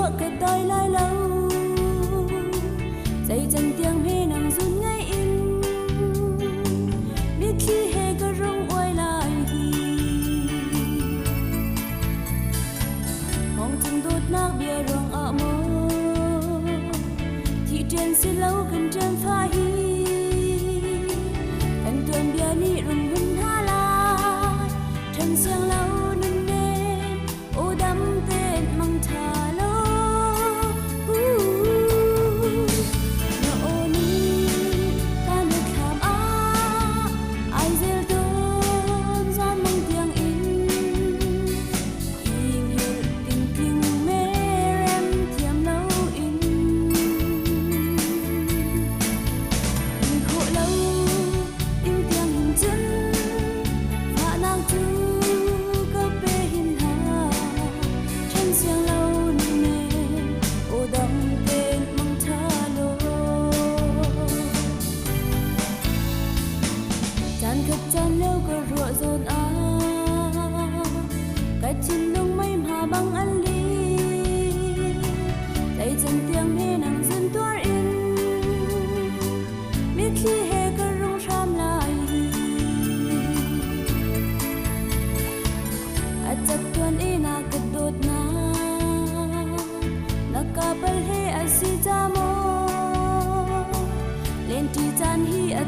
lúa cái tôi lai lâu dây chân tiếng mê nằm run ngay in biết khi hè có rung quay lại mong chân đốt nát bia ruộng ở mơ thị trên xin lâu cần chân phai cần tuần bia ni rung hân hà la chân xiang lâu nên đêm ô đắm tên măng thà lâu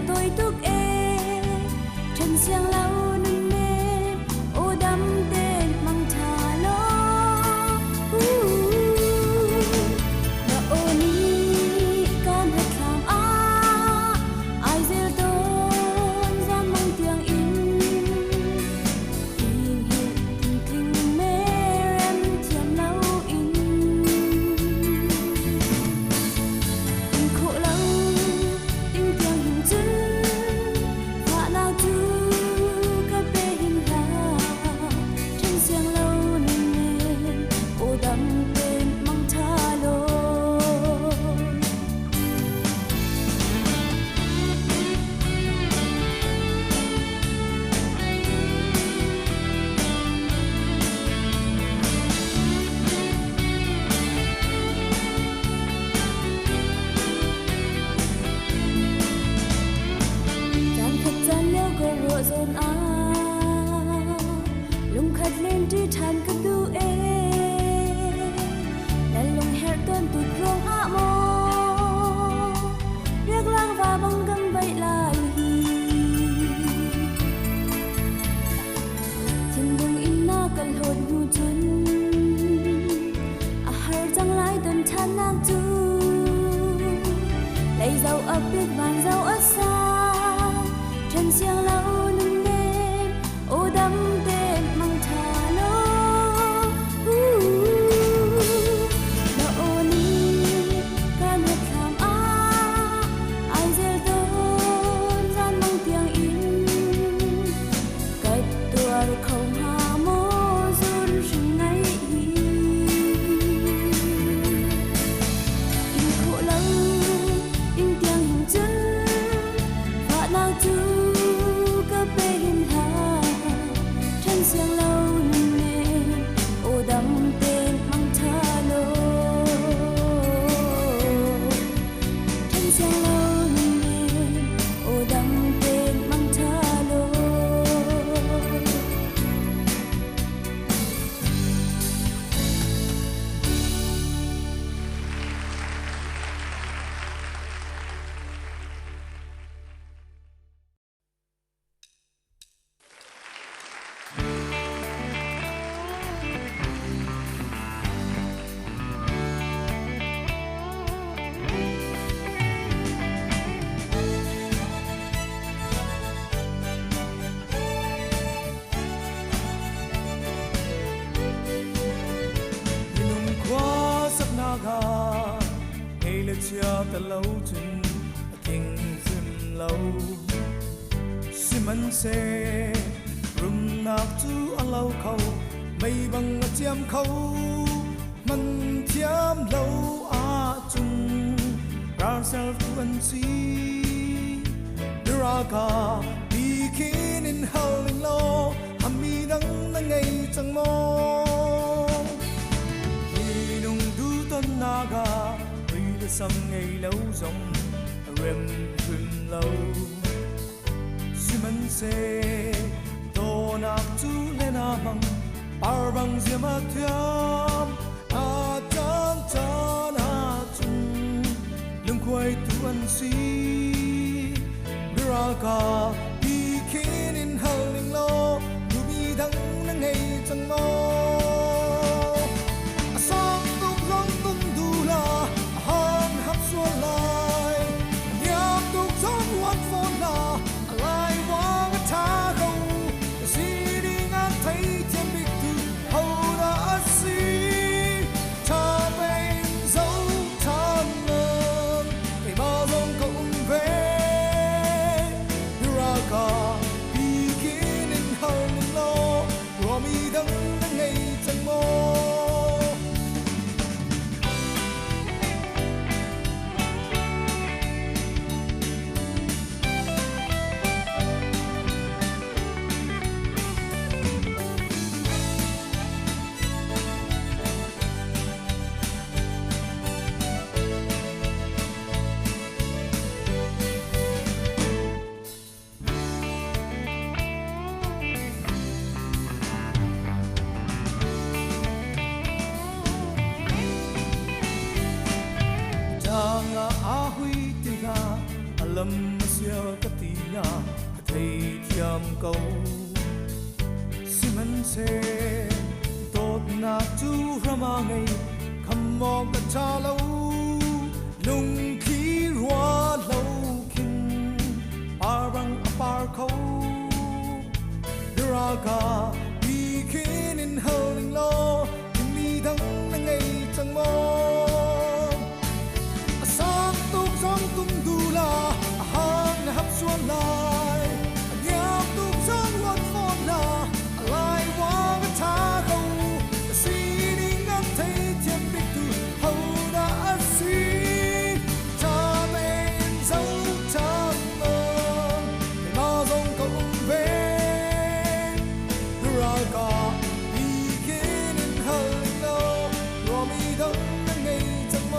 tôi túc ê chân xiang lâu nên đêm ô đắm tên măng thà lô đã ô ni con hết làm ai gieo tôn gian mong tiếng in tình tình mê em thiềm lâu in tình khổ lâu tình tiếng hình chân lung khát lên đi than cất du ê đàn lung hẹn tuần tụt rong hạ mô riết lang và băng gâm bay lại thiên bông in na cần hồn nhu chân hở răng lái tuần than nam tu lấy dầu ấp biết vàng dầu ớt xa chân xiang lâu nâng đêm ô đắm tên măng thà lô đã ô ni can hết làm ai gieo tôn gian mong tiếng in cách tuổi không hà mô run rừng ngay in khổ lâu in tiếng hình chân và nào tu xiang lâu nên đêm ô đắm tên măng thà lô chân xiang lâu nên đêm ô đắm tên măng thà lô chia ta lâu chân kinh dừng lâu siman se rum nak tu alau khâu mây bằng chiam khâu man chiam lâu a chung ra self tuan si draka bikin in howling low hami nang ngay chẳng mong hi nung du naga vì đã sang ngày lâu dòng rem khuyên lâu si man se to na tu le na mang par bang zia ma thiam a chan chan a chung lung quay tu an si miraga bi kin in howling low tu bi dang na ngày chẳng mơ lâm xia cất tia thầy thiam câu siman se tot na tu rama ngày khăm mong cả cha lâu lung khi hoa lâu kinh parang apar khâu draga bi kin in holding low kinh mi thăng na ngày chẳng mong sang tung du la hang hấp xuân lại nhắm tung sang luân phồn là lại qua cái thả câu si đi ngắm thấy thiên bích tu hầu đã si cha bên dấu cha mơ để mà dòng cộng về ra cả đi kia nên hơi lâu rồi mi đông ngày chẳng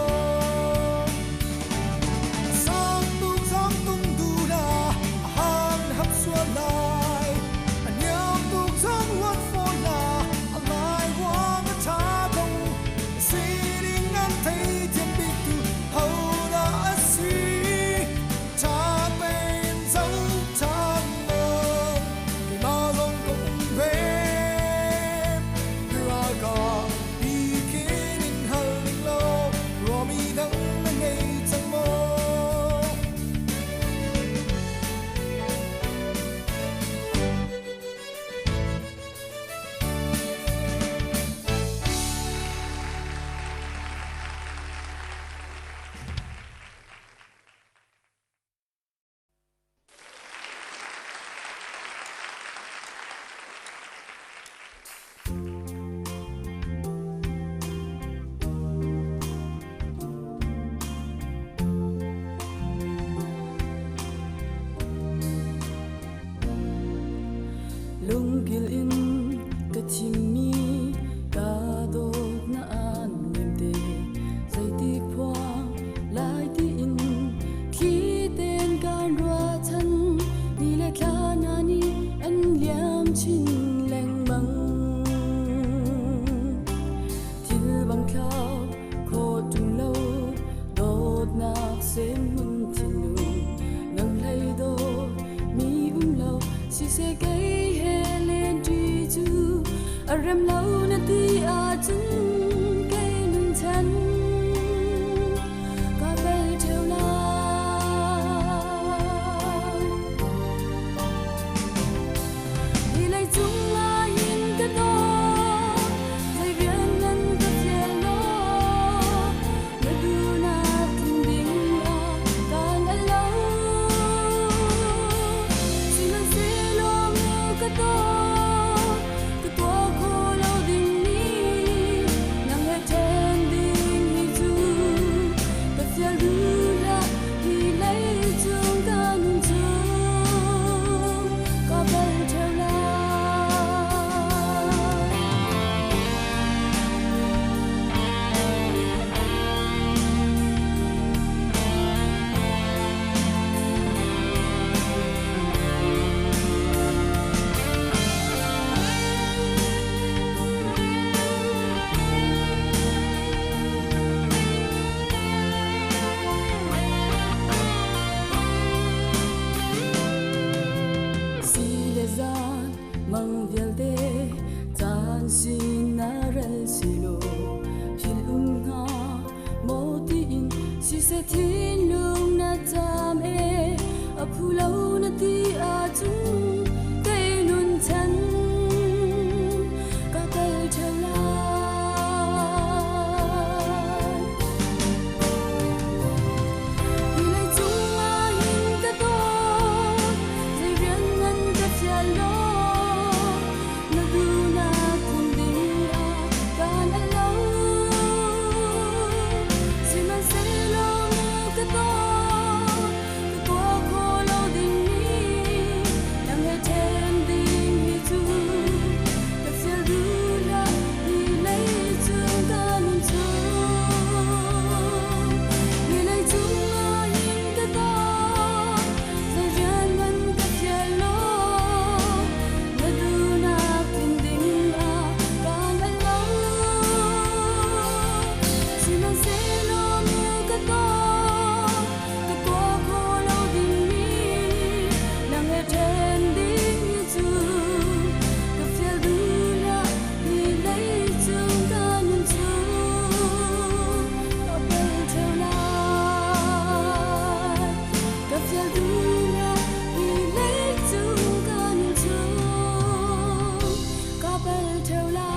mơ lung gil in ka chimmi ka do na an nim de zai ti phwa lai ti in khi ten kan ro chan ni le kha na ni an liam chin leng mang til bang khao kho tung lo dot na se mun tin nu nang lai do mi lo si se kai rem lâu na ti a chung cây nung chân ca bel theo na đi lại chung la hin cái đó dây viễn ngân ta phiền lo na du na kinh đinh a tan a lâu xin anh sẽ lo mưa cái đó dunia ilek tukan tu kapal teulai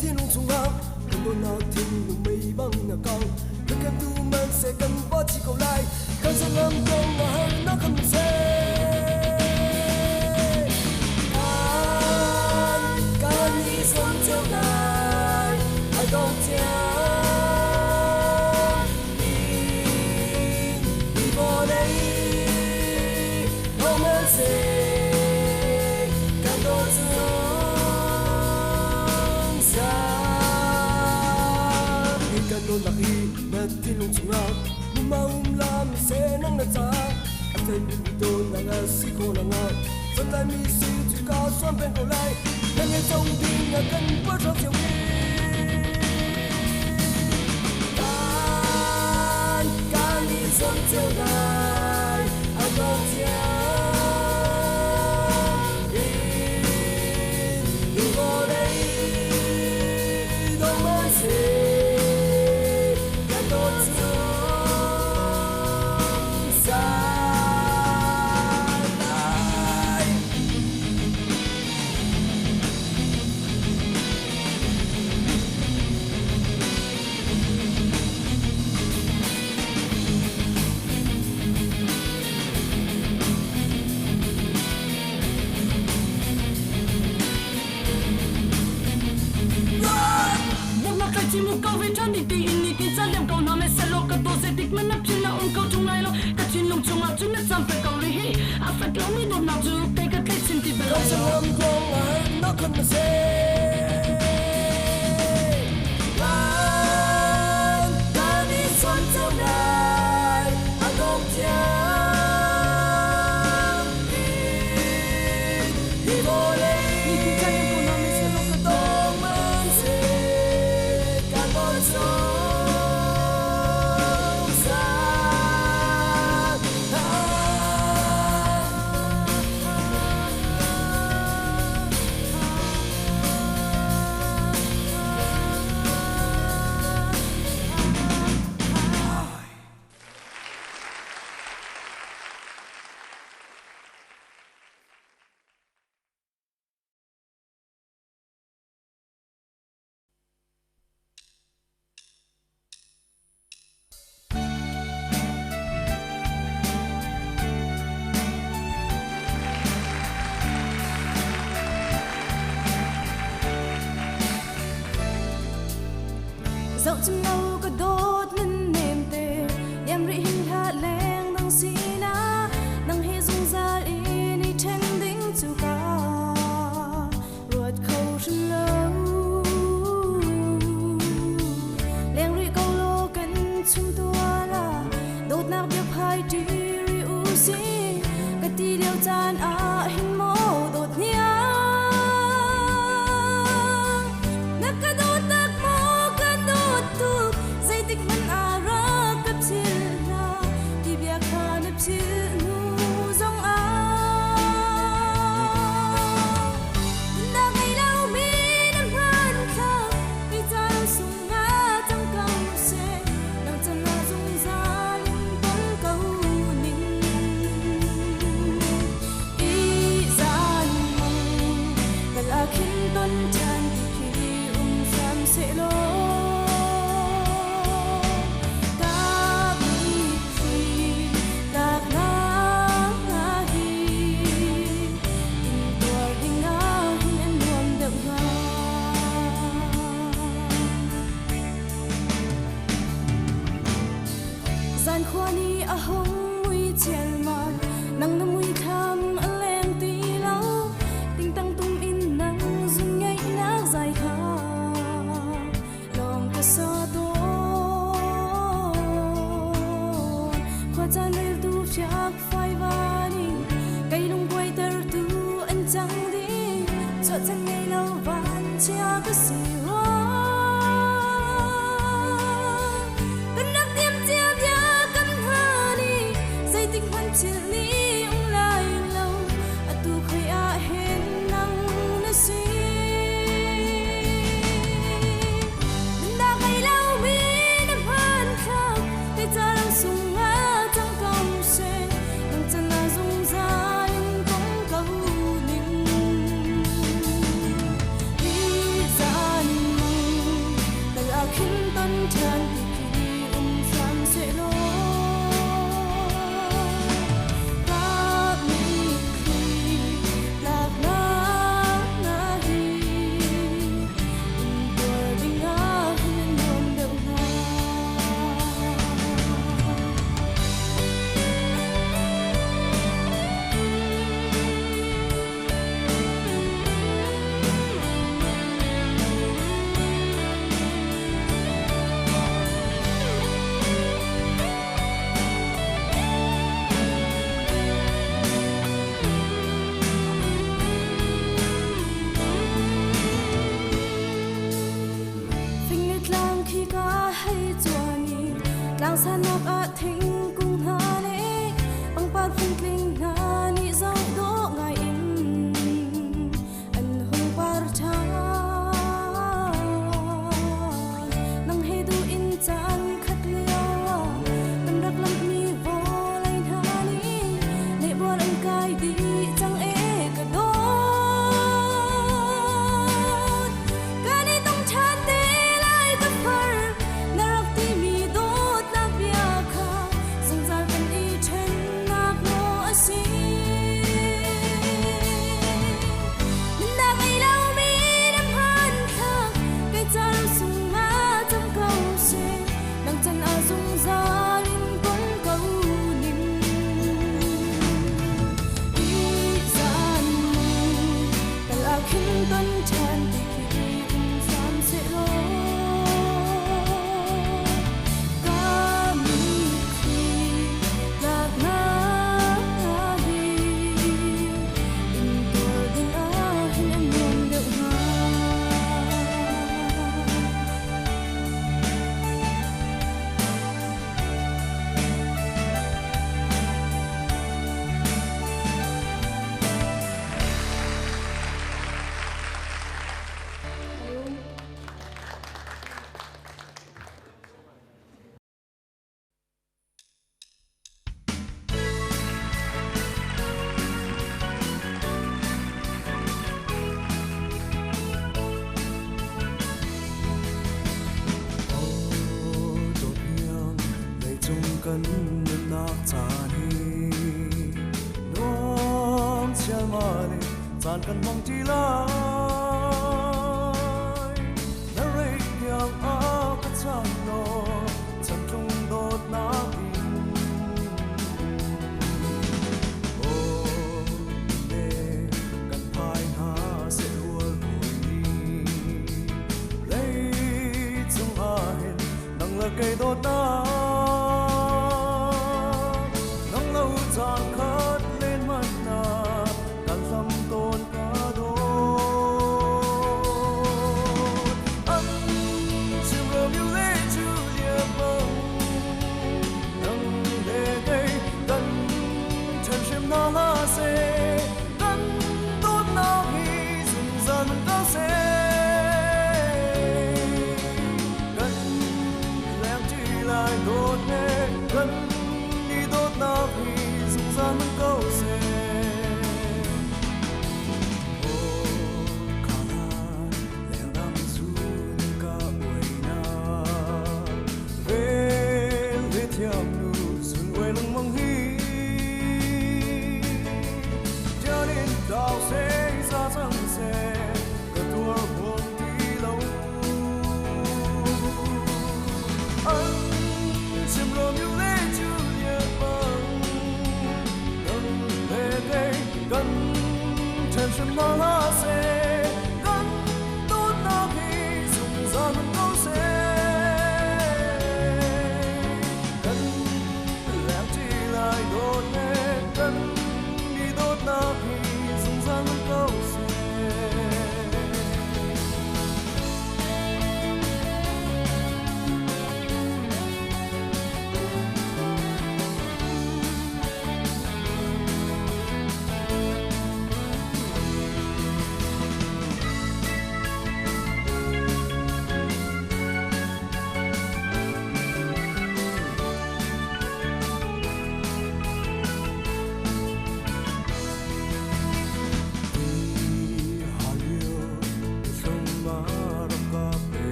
thiên long trung áp cần đôi nào thiên long mây băng nhà cao cần kem tu man sẽ cần bỏ chỉ cầu lại cần sẽ ngâm công mà hơi nó không sẽ can đi sống theo này ai không theo đi vào đây không ăn sẽ cần đôi Kano laki na tilong sunga Mumaumlam se nang natsa Atay nito na nga siko na nga Sometimes mi si tuka suan pen ko lai Nang e tong ding na kan pa chok siêu mi Kan ni son tiêu dai Ai không tia Đi vào đây Don't mind say chỉ một câu về cho định tình in kinh sa liam câu nói mẹ sẽ lo cái tôi sẽ thích mình nắp trên nào câu trong này lo cái chuyện lông trong áo chúng nó dám phải câu lý hi à phải câu mi đột nào dù tay cái tay xin thì không sẽ làm con mà nó không mà sẽ lan ta đi xuân châu này anh không chán đi vô đây kinh sa liam câu nói mẹ sẽ lo cái tôi man sẽ càng bon sông xa dẫu trong lâu có đốt lên nềm tề em rị hình hạ leng đang xí ná đang hê dung ra đi đi trên đỉnh chu ca ruột khâu trên lâu leng rị câu lô cần chung tua là đốt nạc điệp hai đi rị u xí cái ti điệu chan à hình mô đốt nhá nạc cái đốt nạc mô tuk zai tik man ara kap sil na hi ka hay chuani lang sanok a thing kung na ne ang parfum kling na ni zau do ngai in an hung par cha nang he du in chan khat leo tam rak lam mi vo lai na ni ne bol an kai di chang e ka doกันนักจานีน้องเชื่อมาเลยจานกันมองจีลายนาเรียงอากาศช่างโนฉันจงโดดน้ำดินโอ้เล่กันพายหาเสียหัวหอยเลยจงอาเห็นดังละไกโดดน้ำ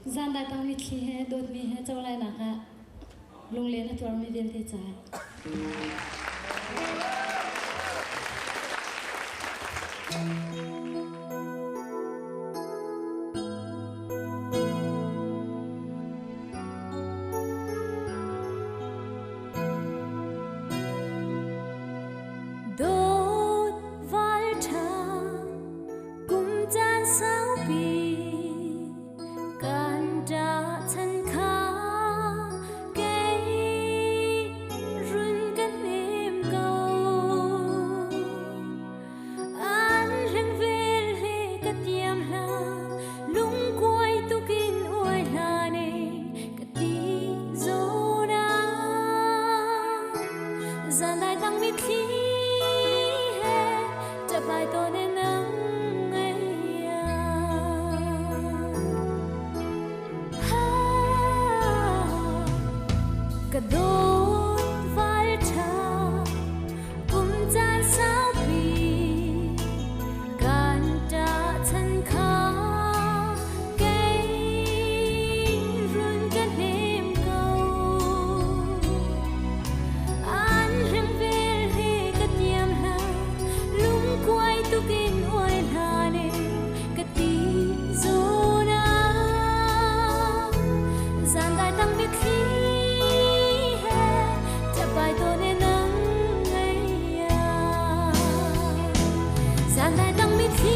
gian đại tăng mi khi he đột mi he châu lai nạc ha lung lên là tuar mi viên thế trái đốt vai trà cùng chan sao bì can đã thân khá cây run cất niềm cầu an lưng về lê cất yam la lung quay tu kin uai la ne cất đi dô na gian đại tăng mi khi bài tôi nên nắng ấy cả đôi vai trà cùng chan sao bì can đã thân khá cây run cất niềm cầu an lưng về lê cất yam la lung quay tu kin uai la ne cất đi dô na gian đại tăng mi khi he chắp bài tôi nên nắng ấy gian đại tăng mi khi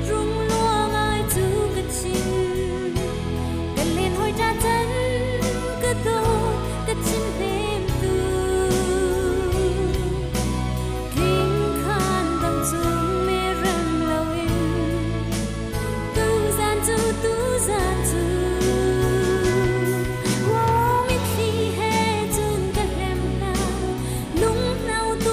rung lúa ai chú cất chín cất lên hồi tra chân cất đôi cất chín thêm từ dung mê rừng lâu in tu gian tu wow mi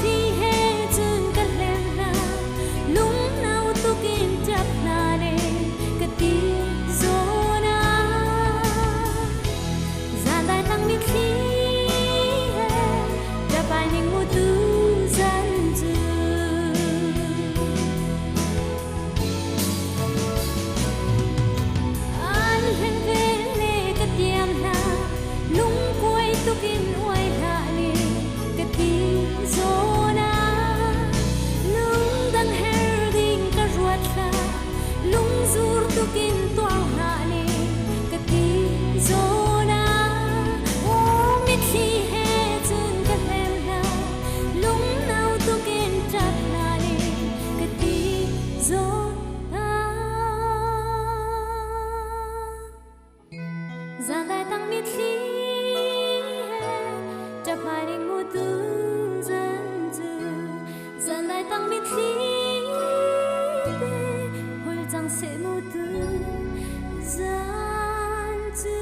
khi he chun cất lem na lung nau tu kim chắp la ne cất đi dô na gian đại tăng mi khi he chắp bài ninh mu tu gian du gian đại tăng mi khi chắp hai đình mu tu dân dư gian đại tăng mi khi hồi chẳng sẽ mu tu dân dư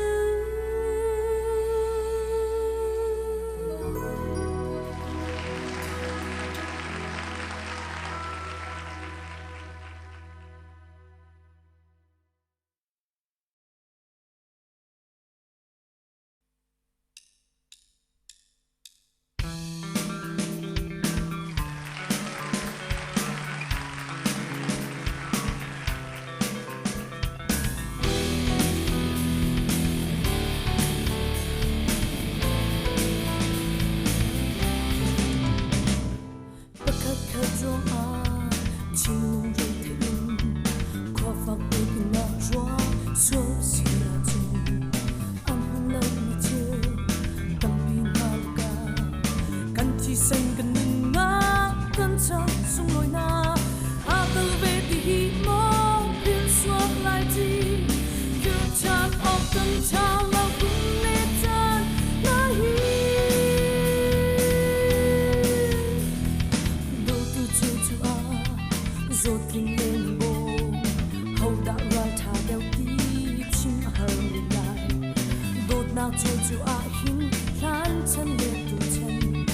nào chiều chiều à hin lan chân lệ tu chân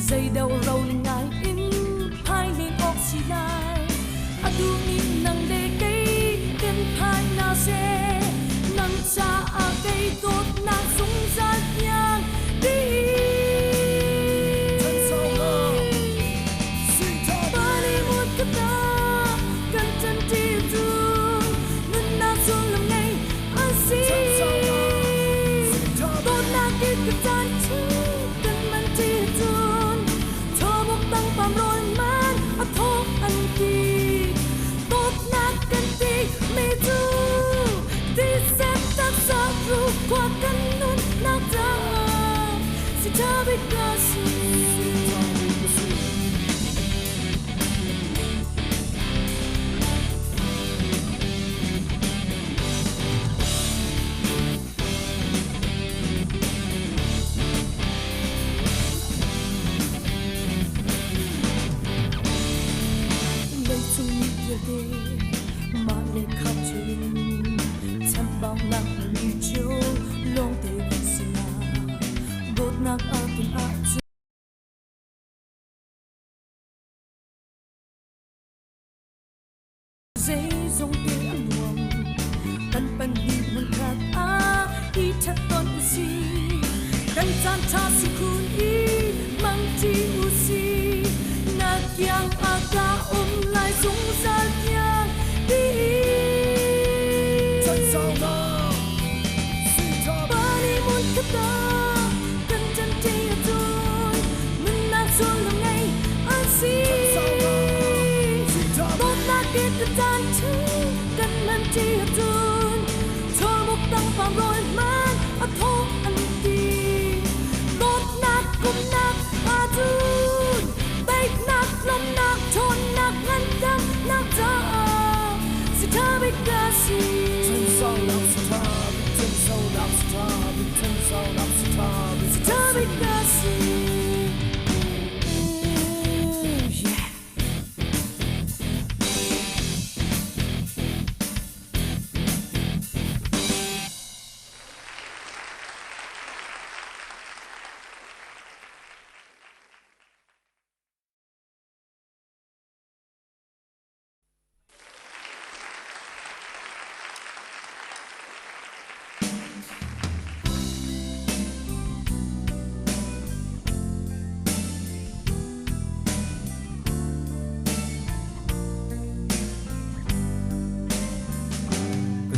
dây đầu râu ngài in hai lên ốc xì lai à tu ni nang lệ cây tên hai na xe nang cha à cây tốt na sung ra nhang đi qua căn nôn nát ra si ta biết ca si lấy chung yêu đê mà lấy khắp chuyện chăm bao lặng như chiều long tê xin bột nạc a tin a dây dòng tê ăn muộn căn pan hi mun khát a hi chặt ton usi căn chan cha si kun i mang chi usi na kyang a ka lại sung ra nhang đi cần chân chỉ tôi mình đang xuống lòng ngày an si tốt là kết được tan chứ cần mình chỉ tôi cho một tăng phạm rồi mang ở thô ăn đi tốt nát cũng nát à tôi bay nát lòng nát trôn nát ngăn cấm nát ra sẽ thả biết ca si chân sau lòng sẽ thả chân sau lòng sẽ thả chân sau lòng sẽ thả sẽ thả biết ca si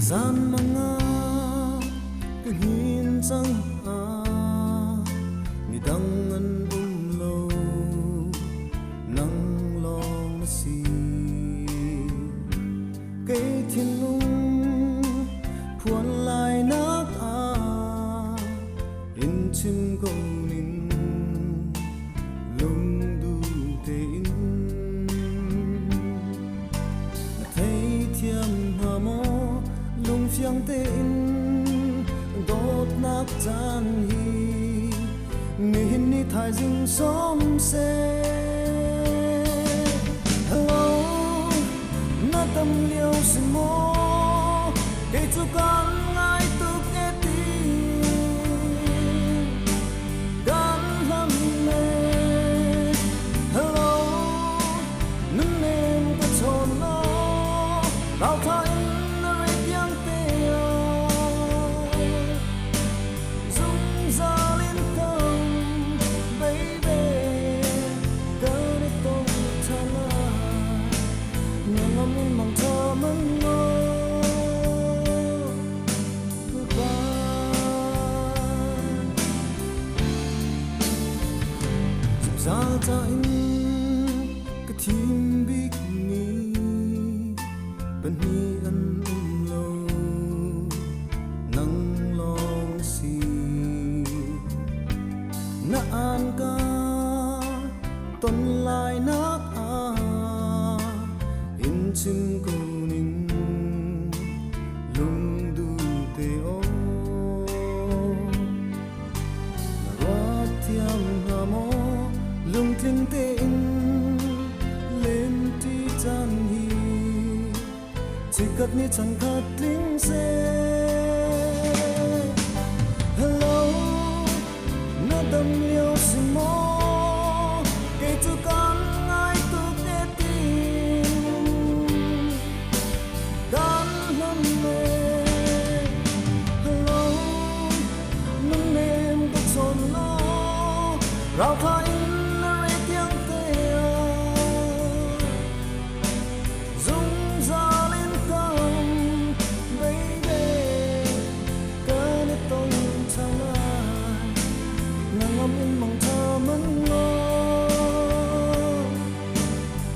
gian mga kahin sang a mi dangan umlo nang long si cây thiên lung phuan lai nak a in chim go nin lung du te in na thấy thiam hà mo lung phiang te in đốt nát chan hi mi hin ni thai jing som se hello na tâm liêu si mo cây chu con ngai tu ke ti gan lam me hello nun nem ka chon lo bao thai ta in cái tim big ni bên hi ăn lâu nắng long si na an ca ton lai nak a in chim cô nin lung du te o na wa tiam ha mo lung tin te in lên ti chan hi chỉ cất ni chẳng khát linh se hello เราทอยอะไรเตียงเตียdung gió lên tông baby cớ để tôi chẳng ai nàng ngắm in mong thơ mẫn ngô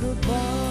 goodbye.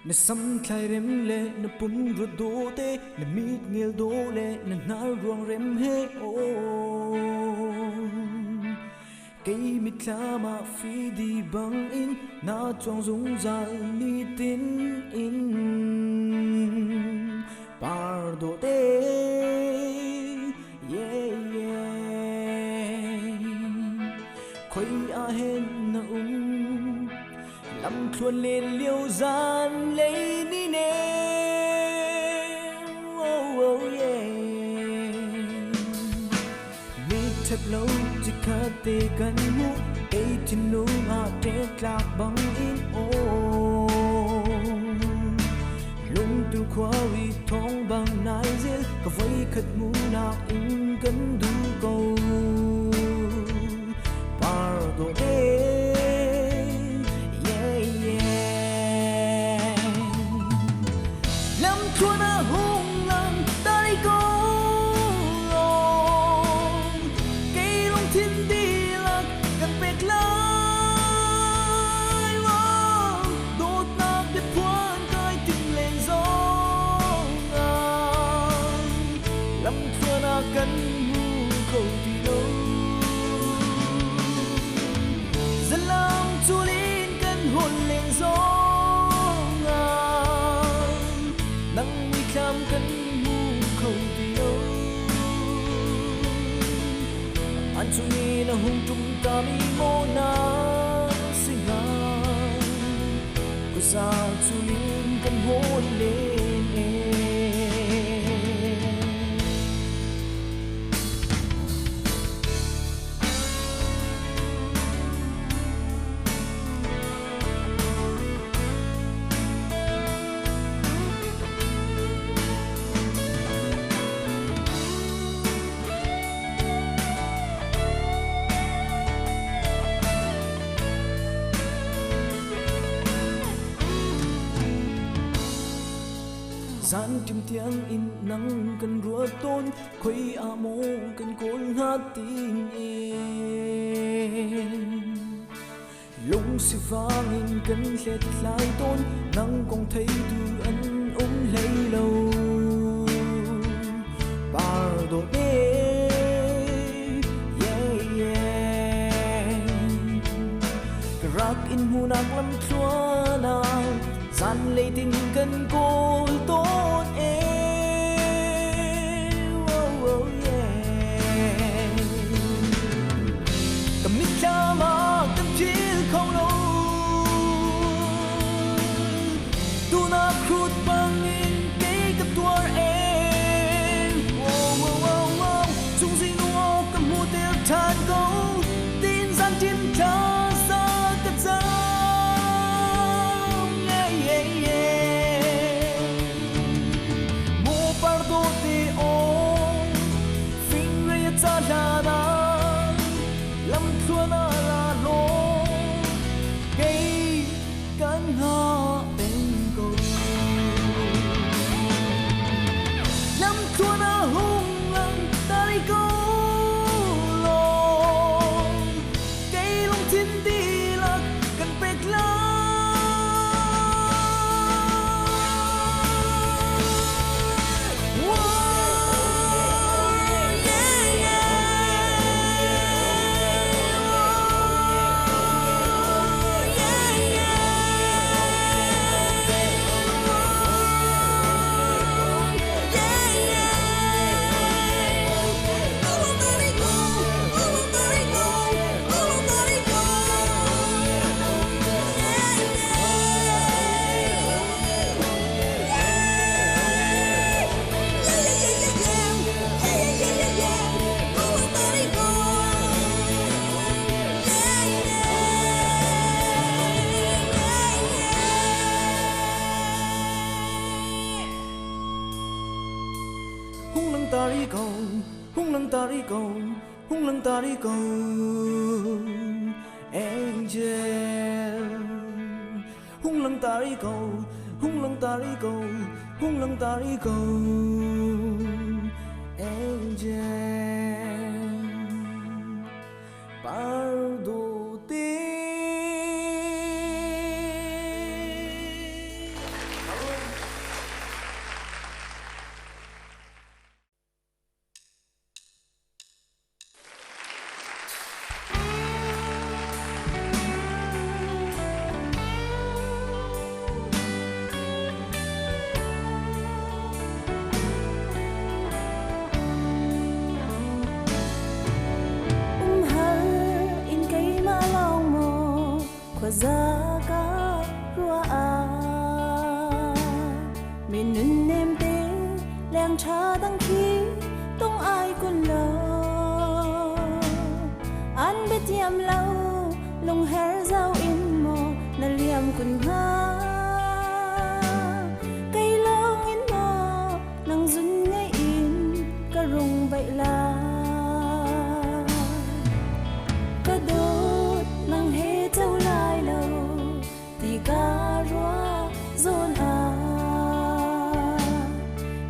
na sam khai rem le na pun ru do te na mit ngel do le na nar ruang rem he o cây mít ma phi đi bằng in na trong dung zal ni tin in pardo te yeah yeah khoi a hen na lâm thuần lên liêu gian lấy ni nè oh yeah mi thep lâu chỉ khát tê gần mu ấy tin nu ma tết lạc bằng in oh lung tu khoa vi thong bằng nai zil có vây khát mu nạc in gần du cầu pardo te chung ni na hung tum ta mi mo na singa ko sa chulin kan hon le gian tim tiếng in nắng cần rùa tôn khuấy a mô cần côn hát tiếng em lung si vang in cần lệ lại tôn nắng còn thấy từ anh lấy lâu pardo te yeah yeah rak in hunak lam chua na gian lệ tình cần cô tốt em oh yeah cầm mít cha mà cầm chiếc không lâu tu na khut băng in cái cầm tua em oh chung gì nuo cầm mua tiêu than câu tin gian chim cha sa cất ra lâm chua na la lo cây cánh hoa bên cầu lâm chua na hung ngang ta đi câu lo cây long thiên đi lạc cần bẹt la hung lăng ta đi cầu hung lăng ta đi cầu angel hung lăng ta đi cầu hung lăng ta đi cầu hung lăng ta đi cầu angel pardo te ka rua a min nun nem te leng tha dang khi tong ai kun lo an bet yam lo long her zau in mo na liam kun nga cây long in mo nang zun ngay in ka rung vậy la ka đốt nang he châu lai lâu thì ca rua zon a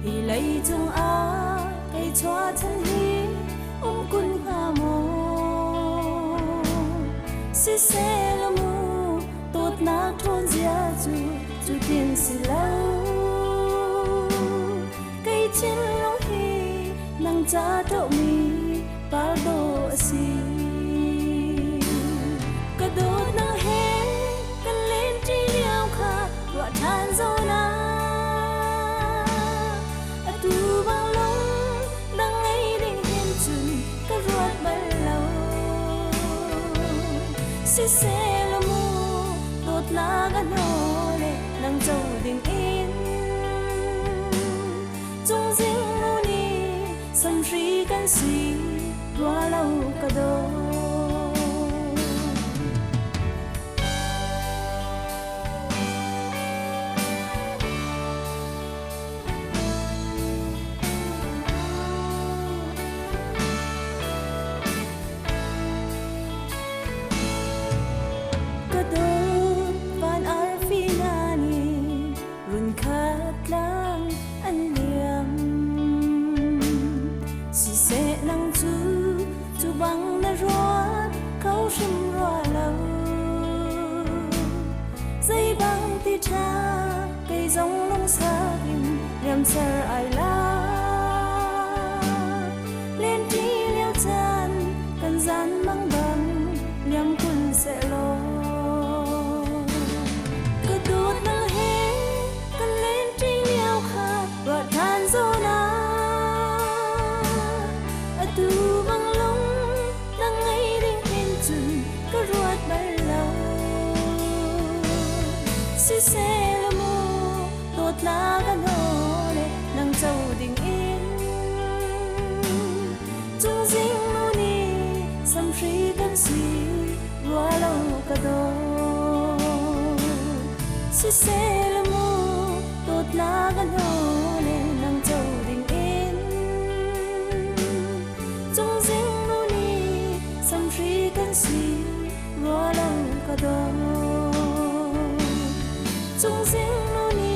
hi lấy chung a cây choa chân hi kun ha mo si se la mu tot na thon zia chu tin si lâu cây chín long hi nang cha do mi pa do si ka đốt nang he kan len tri liao kha wa than zo na atu bang long nang ai ding hen chun ka ruat bal lo si se la mu tot la ga no le nang châu ding in chung ding nu ni sam ri kan si rua lâu ka do dây băng ti cha cây giống lông xa kim nhằm sờ ai la lên trí liêu chan cần gian mang bằng nhằm quân sẽ lo cứ đốt nâng hé cần lên trí liêu khát và than dô na tu băng lông nâng ấy đinh hình chừng cứ ruột bay lâu si se la mu tot na ga no le nang châu ding in chung ding nu ni sam ri kan si rua lâu ka do si se la mu tot na ga no le nang châu ding in chung ding nu ni sam ri kan si rua lâu ka do chung ding nu ni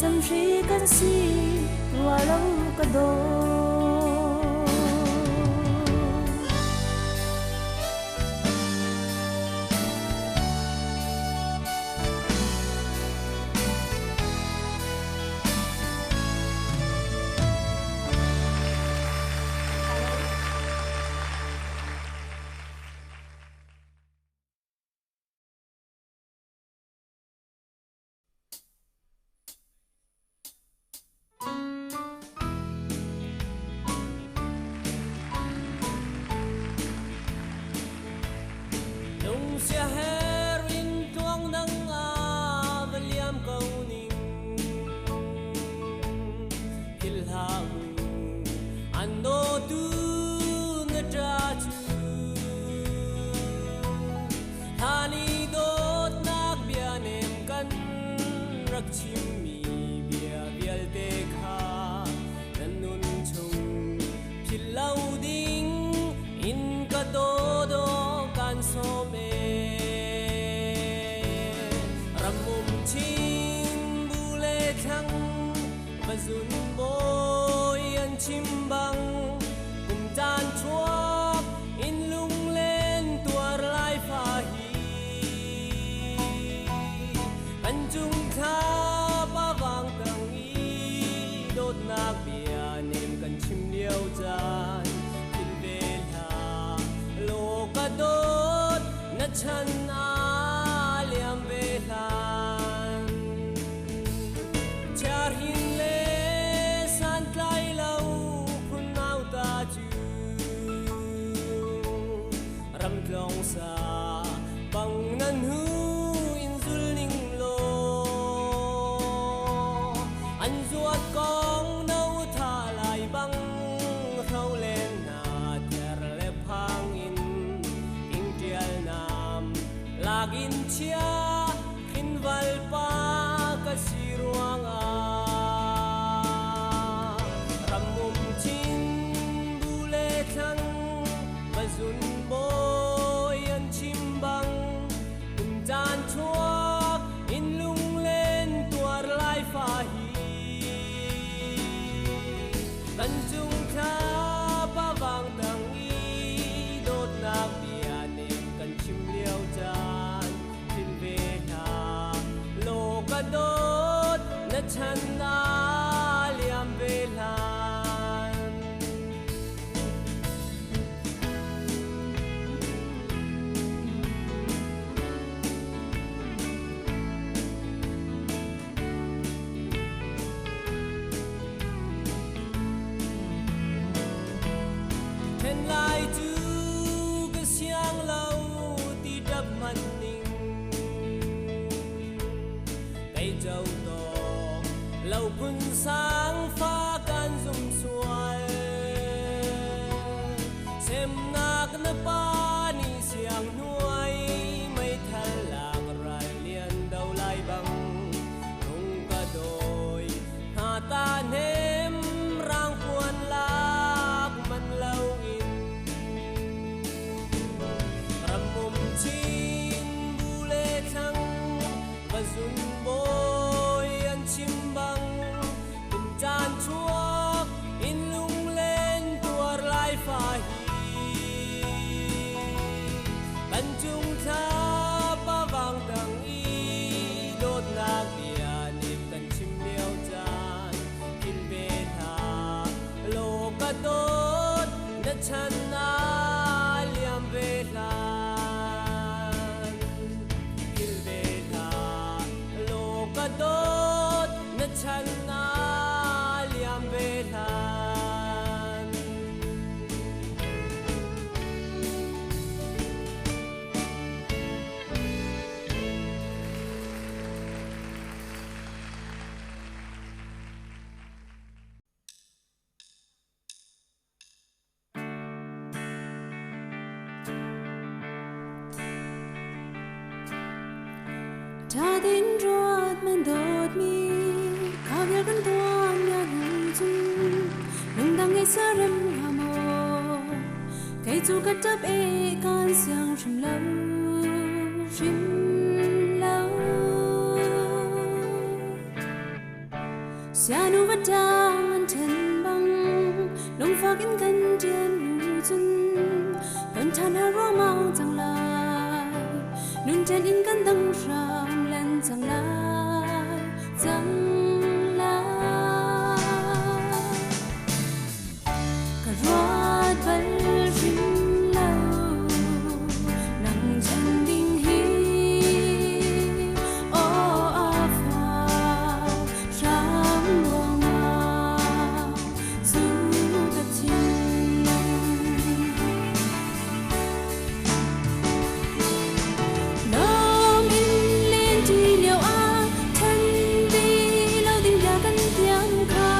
sam ri kan si rua lâu ka do sia herin tuang nang a valiam kau ning hilhau ando tu na tra chu hani dot nak bia nem kan rak chim mi bia bial te kha nan nun chung hilau ding in ka do do kan so me zun boy an chim bang kum tan chuak in lung len tuar lai pha hi an chung tha pa wang tang i dot nak bia nem kan chim liao chan kin ve la lo ka dot na chan a liam ve la char hin le san tlai lau khun nau ta chu ram tlong sa bang nan hu chuak in lung lên tuar lai pha hi kan chung tha pa wang dang i dot nak bia ne kan chim liao chan tin ve tha lo ka dot na chan na liam ve lan Hẹn lại chú cái xiang lâu ti đắp mặt ninh cây trâu to lâu quân sáng pha can dùng xuôi xem nạc na pa ni xiang nuôi mấy thân lạc rai liền đầu lai bằng không cả đôi hà ta nếm rang cuốn lạc man lâu Chin bule thăng và run bôi ăn chim băng cùng chan chuốc in lung lên tuar lai pha hi ban chung tha pa vang dang i dot nak bia ne kan chim liao chan kin ve tha lo ka dot na chan na liam ve la đốt na chan na liam ve lan ta đến rót man đột mi cao víaกันตัวnhà đủ chung lung đằng ngày xa râm hà mô cây chu cắt chấp e can xiang rừng lâu xa nu vật đang ăn chân băng lung pha kín gần trên đủ chung vẫn than hà rô mau chẳng lại nun trên in căn đằng rang lên chẳng lại cả rót vẫn rinh lâu nắng chân đinh hi ô a pha rang buông ma du tất chim nôm in lên chi liều a thân đi lâu tình đã căn tiếng ca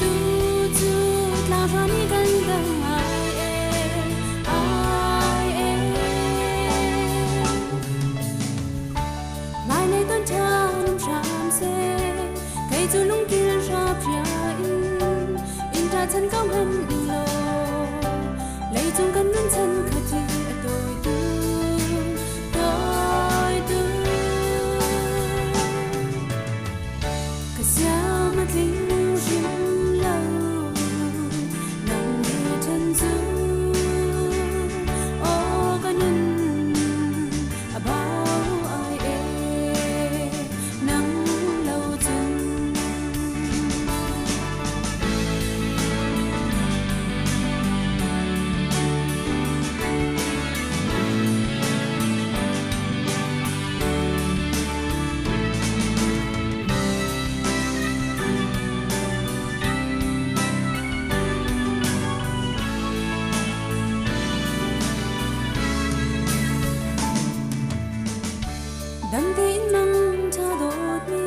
tu chút lao ra mi căn đằng ai mai này tuần trăng nằm tràm xe cây chu lung kia ra phía in ra chân cao hơn in lô lấy chung căn nâng chân khát chi đôi tư cả xa mắt linh rinh lâu nắng đi chân dương ô cả nhân bao ai nắng lâu chân đâm tin nắng cha đột mi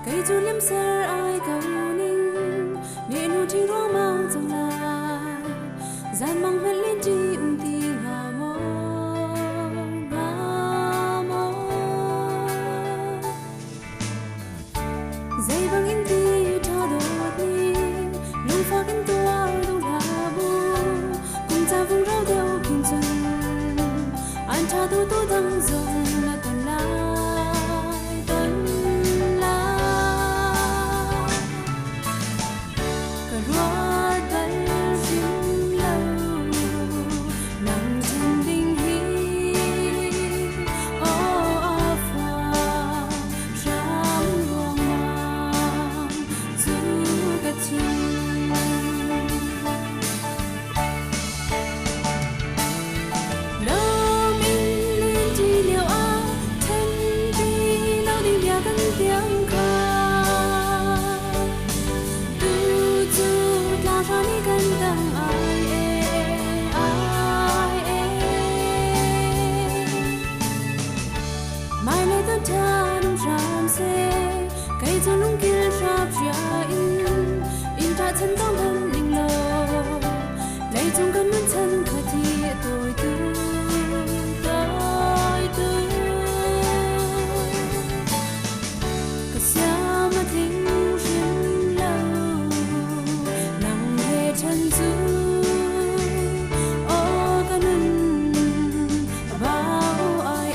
cây chu liêm sơ ai cầu ninh miền nu chi rô mau chẳng lại gian mang hết lên chi ti hà mô dây vang in ti cha đột mi lung pha in tua đông hà bu cùng cha vùng rau đeo kinh chân anh cha tu tu thăng dùng là tuần la cả rùa tay xin lâu nằm trên đỉnh hí ô pha rám luồng mang du cả chim lâu mình lên chỉ liệu á thân đi lâu đi nhà cân tiếng ca tu chút là cho đi cân tầng ai mai này tân cha nông tràm xe cây cho nông kia sáp ra in ra chân tông thân đình lô lấy trong cơn nôn chân khơi thì tôi cả xa mà thính duyên lâu nặng về chân du ô cả nâng bao ai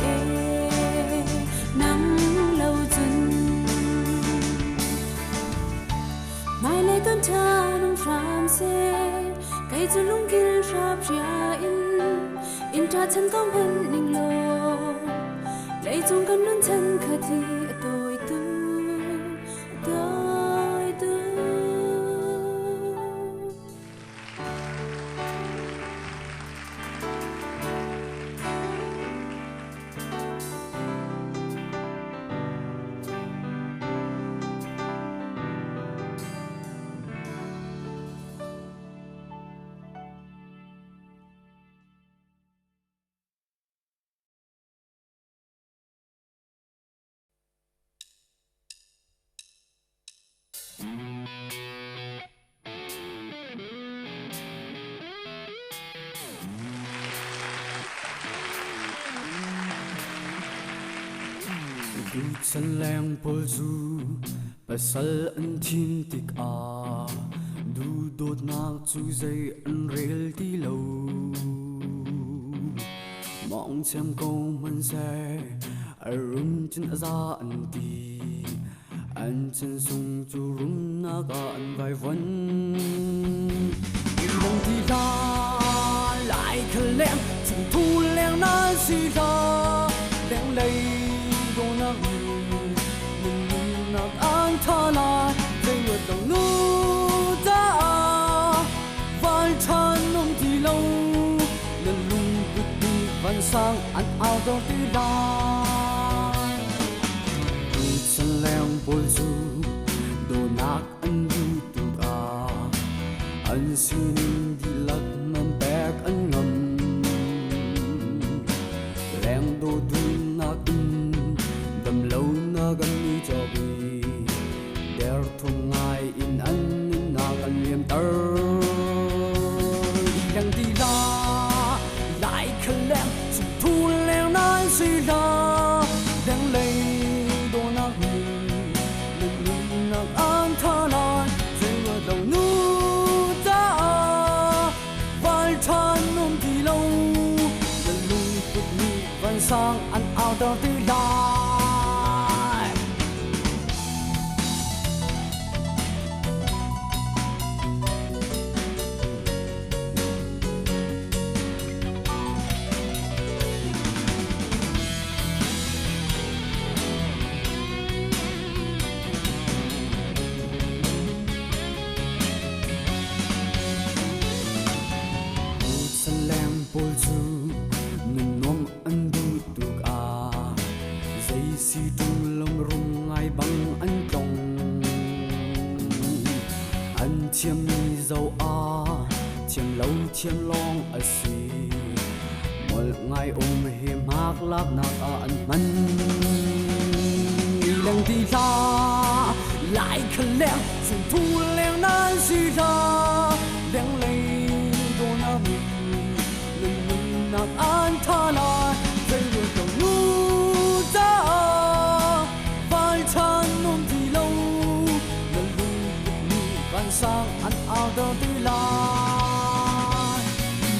nắng lâu dần mai này tân cha nông tràm xe cây cho nông kia sáp ra in ra chân tông thân đình lô lấy trong cơn nôn chân khơi thì tôi du chân leng pol du pasal an thin tik a du dot nak chu zai an rel ti lo mong chem ko man se arun chin za an ti an chen sung chu run na ga an vai van long ti la lại khel leng chung thu leng na si ra leng lei do na nag an tha la dây ngược đồng nu ta vai chan nông thì lâu lần lung bực đi văn sang ăn ao đâu tí đai tu chân leng bol du do nak an du tu a an xin đi lắc nam bek an ngầm leng do du nak đầm lâu na gần đi cho bi der thung ngai in an na gần liềm tơ yang đi la lại khơi lem sum thu leng nai suy ra đang lấy đồ nát lần nát an tha lan dây ngờ đầu nu ta vai than nôm thì lâu lần lung tụt mi văn sang ăn ao tao tư la bol du min nom an du tuk a zai si tung long rung ngai bang an tong an thiam mi zau a thiam lâu thiam long a si mol ngai he mak lak nak a an man lang ti la lại khăn leng sung thu leng nan si ra leng lei do na mi nag an tha la dây ngược đồng nu ta vai chan nôm thì lâu lần lung bực mi van sang ăn ao đâu tí la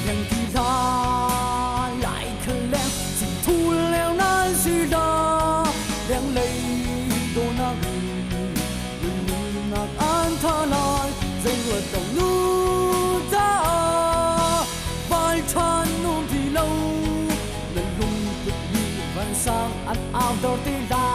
yang ti la lại khơi leng sung thu มันสร้างอันเอาดอร์ตีลา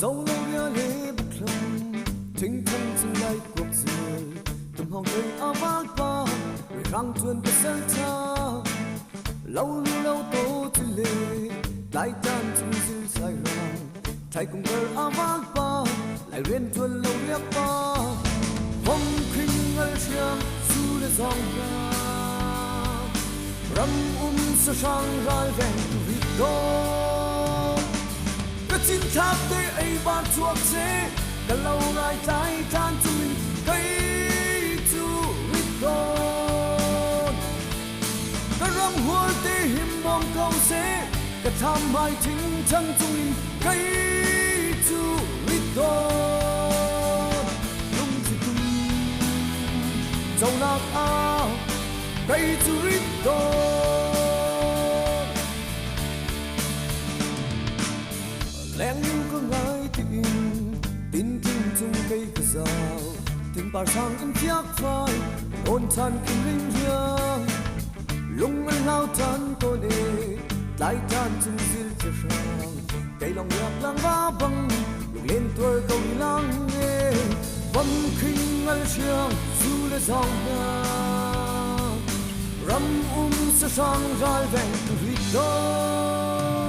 dấu lâu nhớ lệ bất lòng thinh thân dừng lại cuộc đời tầm hồng đời áo vác ba người răng tuôn bất sơ cha lâu lâu tô chỉ lệ lại tan chung dư sai rằng thay cùng đời áo vác ba lại riêng tuôn lâu liếc ba vòng khinh ngơi chiang du để dòng ra râm sa sang rai vẹn vì đó cái chín tháp tê ấy ban chuộc chế cả lâu lại trái tan chung mình cây chu vì đó cái râm hoa tê hiểm bom câu chế cái tham mai chính chân chung mình cây chu vì đó lung chỉ tung dầu lạc áo cây chu vì đó lẽ yêu có ngại tin tin chung cây cờ rào tình bà sang im tiếc phai ôn than kinh linh hiang lung anh lao tan tôi nề lại tan chung dil cho sang cây lòng nhạc lang vá băng lung lên tuổi câu đi lang nghe vâng khinh ngân chiang du lên dòng nhà râm sa sang rai vẹn vì đó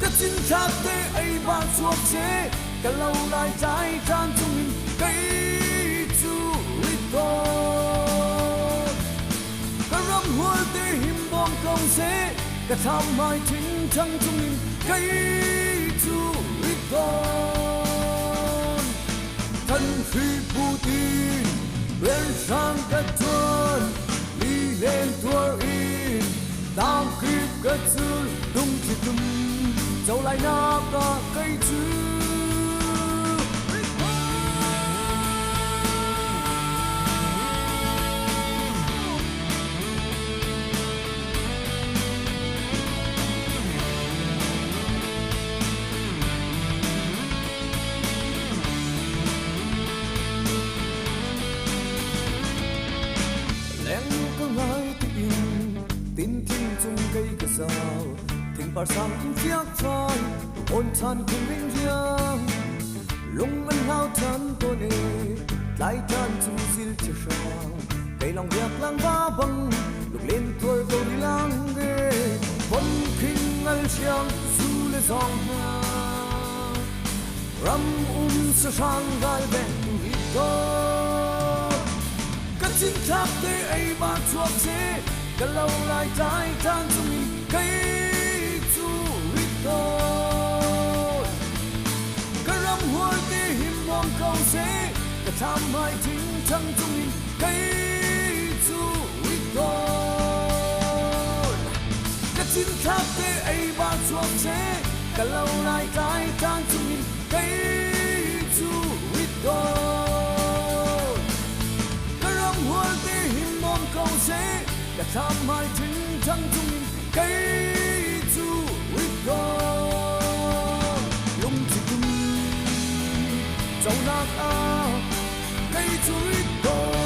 cái chín tháp tê ấy ban suốt chế cả lâu lại trái tan chung mình cây chu ít con cả râm hoa tê hiểm bom công chế cả tham mai chính chân chung mình cây chu ít con thân phi Putin bên sang cái tuần đi lên tour in tam kịp cái chữ tung chỉ tung dẫu lại na cả cây chữ lẽ có ngại tin chung cây cờ rào tình bà sang im tiếc phai ôn than cùng linh hiang lung anh lao tan tôi nề lại tan chung dil cho sang cây lòng việc lang vá băng lục lên tuổi câu đi lang ghê vân khinh ngân chiang du lên dòng nhà râm sa sang gai vẹn vì đó các chín tháp tê ấy ban chuộc chế cả lâu lại trái tan chung mình cây chu ít thôi cả râm hoa tê hiểm bom câu chế cả tham mai chính chân chung mình cây chu ít thôi các chín tháp tê ấy ban chuộc chế cả lâu lại trái tan chung mình cây chu ít thôi cả râm hoa tê hiểm bom câu chế cả tham mai chính chân chung mình cây chu ít con lung chỉ tung dẫu lạc áo cây chu ít con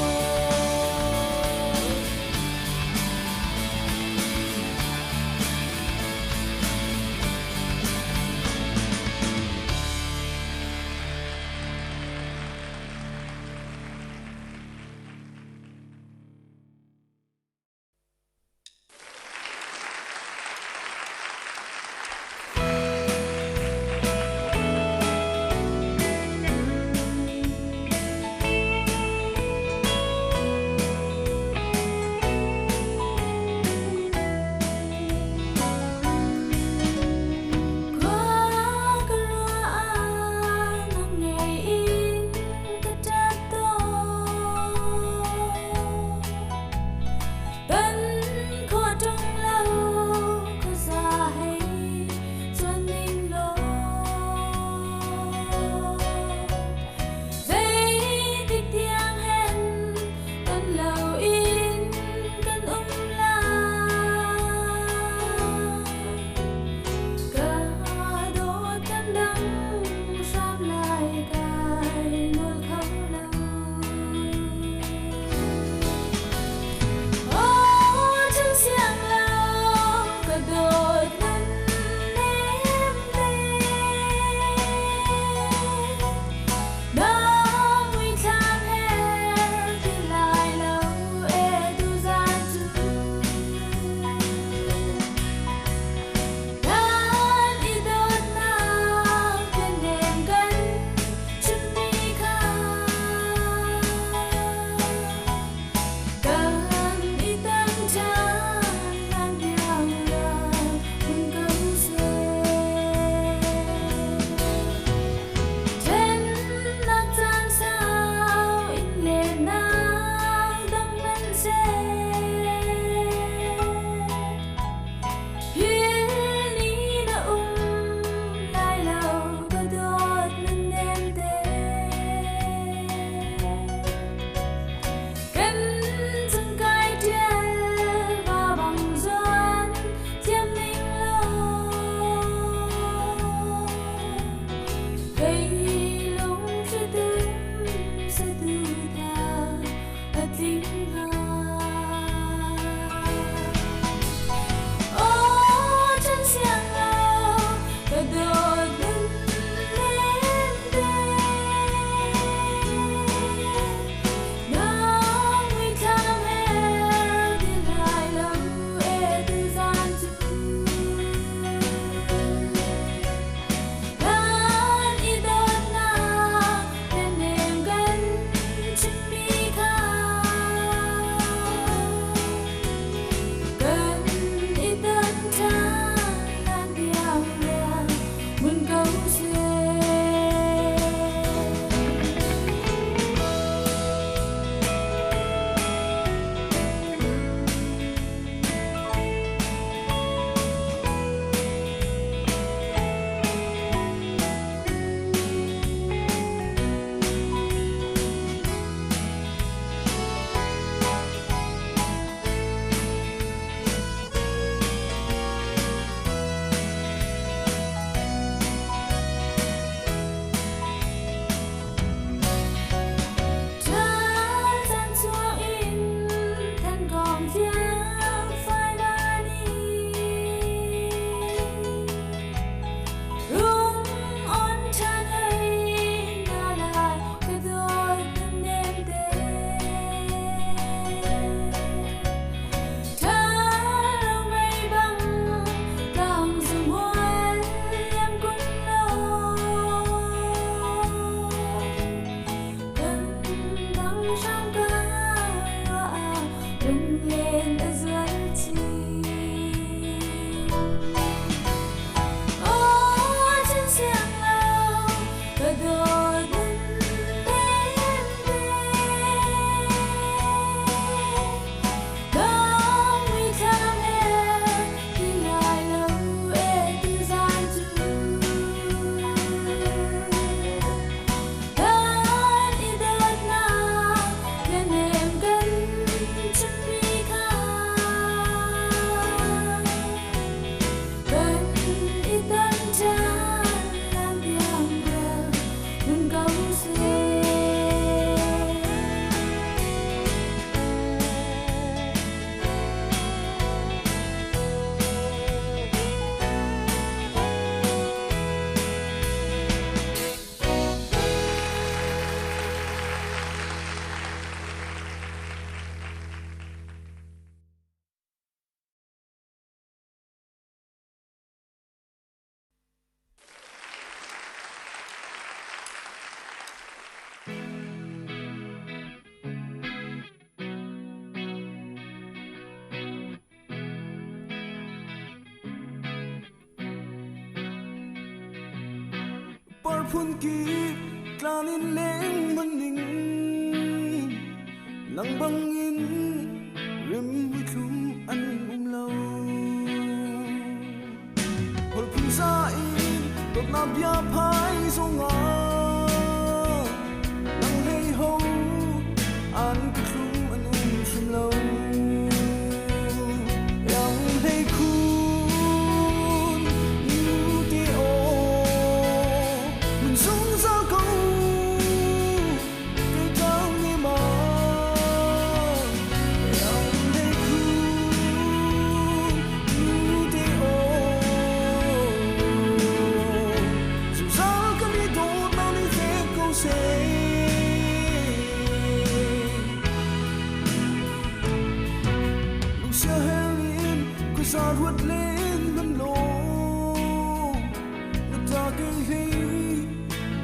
par phun ki klanin leng maning nang bangin rim hui thum an lo hol phun sa in tot na bia phai zonga nang hei ho an thum an shum lo yang hei khun you ti o mun sung sa ko ke tang ni ma yang hei khun you ti o sung sa ka mi do na ni fe ko se Lucia Helin ko sa ruột lên ngân lô na ta cái hei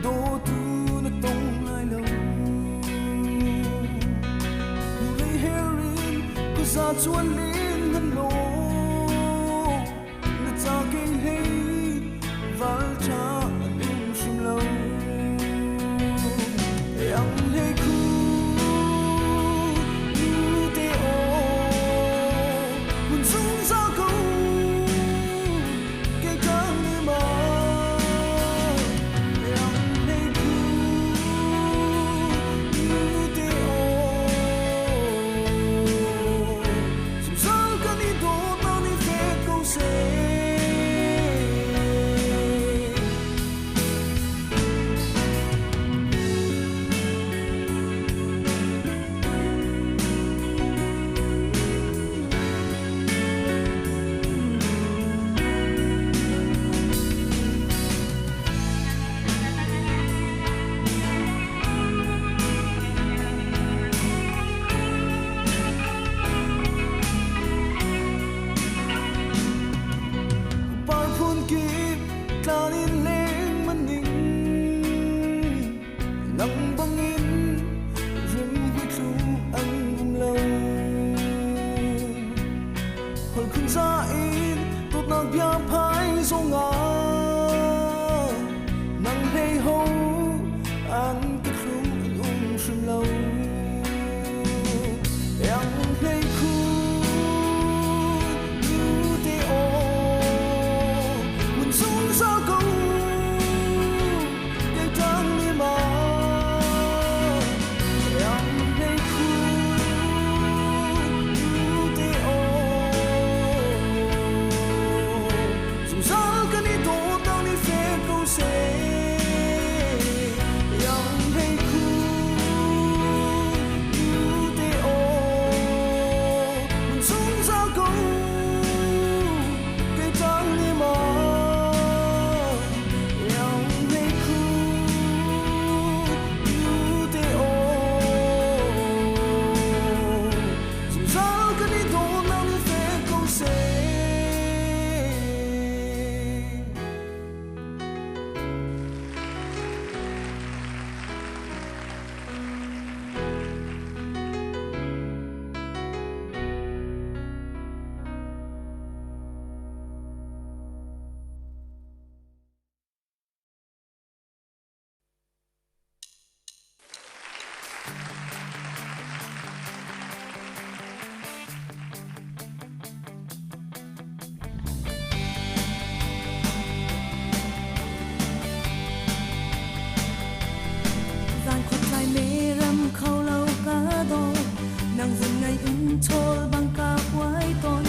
do tu na tông lai lo Lucia Helin ko sa chuan lên ngân lô na ta cái hei val cha an shum lo yang hei khu you te o mun sung sa ko ke kang ni ma yang hei khu you te o sung sa ka ni do na ni fe ko se par phun ki klanin leng maning nang bangin rim hui thu an lo hol khun sa in tot na bia phai zonga nang hei ho an ka thum an shum lo yang hei khu you te o mun sung sa ko ke tang ni ma yang hei khu you te o sung sa ka ni do tang ni fe ko se yang hei khu you te o mun sung sa ko ke tang ni ma yang hei khu you te o sung sa ka ni do na ni fe ko se gian khuất lại mê râm khâu lâu cả đôi nàng dừng ngày thol bằng cả quái tôi